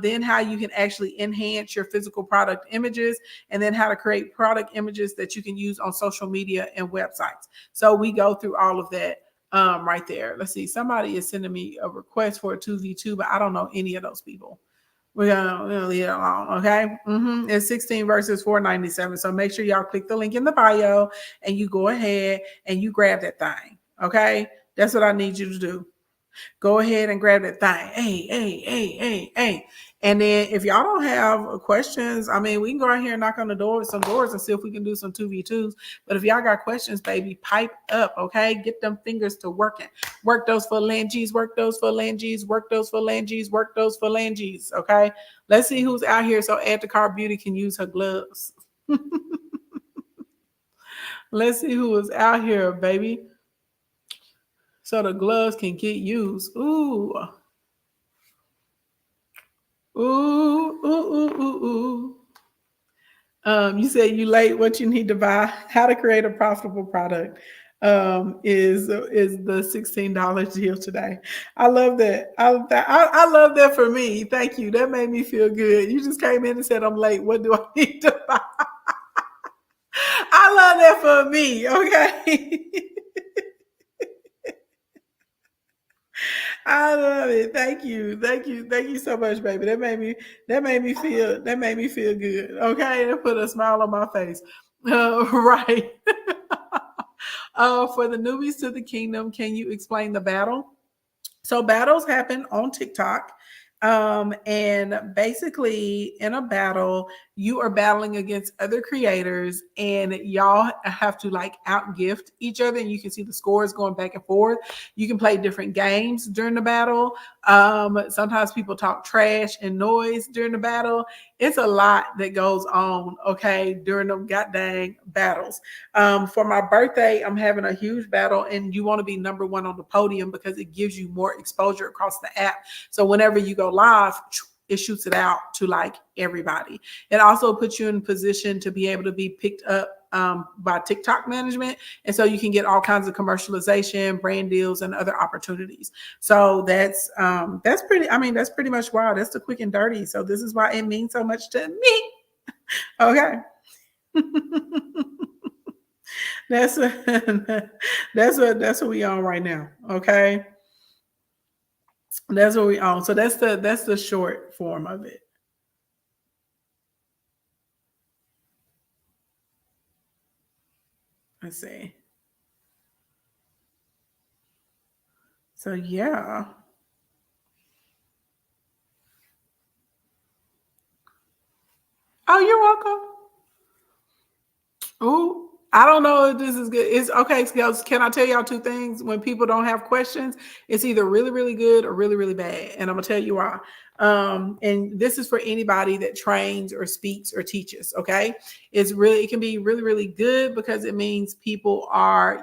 Then how you can actually enhance your physical product images, and then how to create product images that you can use on social media and websites. So we go through all of that right there. Let's see. Somebody is sending me a request for a 2v2, but I don't know any of those people. We're gonna leave it alone, okay? It's 16 versus 497. So make sure y'all click the link in the bio and you go ahead and you grab that thing, okay? That's what I need you to do. Go ahead and grab that thing. Hey. And then if y'all don't have questions, I mean, we can go out here and knock on the door, some doors, and see if we can do some 2v2s. But if y'all got questions, baby, pipe up, okay? Get them fingers to working. Work those phalanges, work those phalanges, work those phalanges, work those phalanges, okay? Let's see who's out here so Add to Cart Beauty can use her gloves. Let's see who is out here, baby, so the gloves can get used. Ooh. You said you late. What you need to buy? How to create a profitable product is the $16 deal today. I love that. I love that for me. Thank you. That made me feel good. You just came in and said I'm late. What do I need to buy? I love that for me. Okay. I love it. Thank you so much, baby. That made me feel good. Okay, that put a smile on my face. Right. For the newbies to the kingdom, can you explain the battle? So battles happen on TikTok. And basically in a battle, you are battling against other creators and y'all have to like outgift each other, and you can see the scores going back and forth. You can play different games during the battle. Sometimes people talk trash and noise during the battle. It's a lot that goes on, okay, during them goddamn battles. For my birthday, I'm having a huge battle, and you want to be number one on the podium because it gives you more exposure across the app. So whenever you go live, it shoots it out to like everybody. It also puts you in position to be able to be picked up by TikTok management. And so you can get all kinds of commercialization, brand deals, and other opportunities. So that's pretty much why. That's the quick and dirty. So this is why it means so much to me. Okay. That's what we on right now. Okay. That's what we own. So that's the short form of it. Let's see. So yeah. Oh, you're welcome. Oh, I don't know if this is good. It's okay, girls. Can I tell y'all two things? When people don't have questions, it's either really, really good or really, really bad. And I'm gonna tell you why. And this is for anybody that trains or speaks or teaches. Okay, it can be really, really good because it means people are,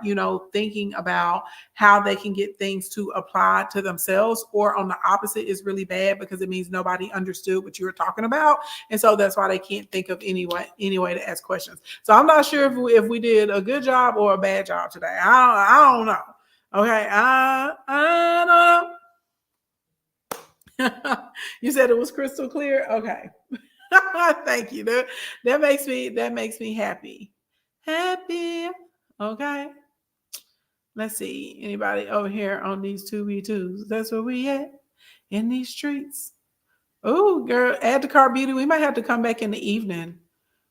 thinking about how they can get things to apply to themselves. Or on the opposite is really bad because it means nobody understood what you were talking about, and so that's why they can't think of any way to ask questions. So I'm not sure if we did a good job or a bad job today. I don't know. Okay, I don't know. You said it was crystal clear. Okay. Thank you. That makes me happy. Happy. Okay. Let's see. Anybody over here on these 2v2s? That's where we at in these streets. Oh, girl, Add to Cart Beauty. We might have to come back in the evening.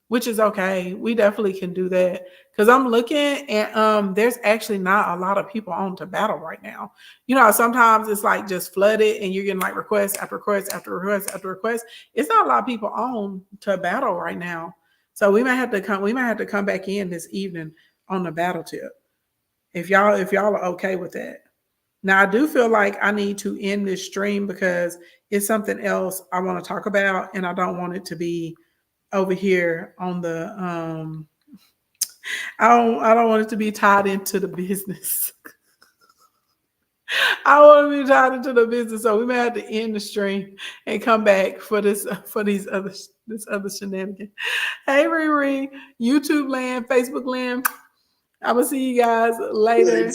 which is okay. We definitely can do that. Because I'm looking and there's actually not a lot of people on to battle right now. You know, sometimes it's like just flooded and you're getting like requests after requests after requests after requests. It's not a lot of people on to battle right now. So we might have to come back in this evening on the battle tip. If y'all are okay with that. Now I do feel like I need to end this stream because it's something else I want to talk about and I don't want it to be over here on the I don't want it to be tied into the business. I want to be tied into the business, so we may have to end the stream and come back for this other shenanigan. Hey Riri, YouTube land, Facebook land. I will see you guys later.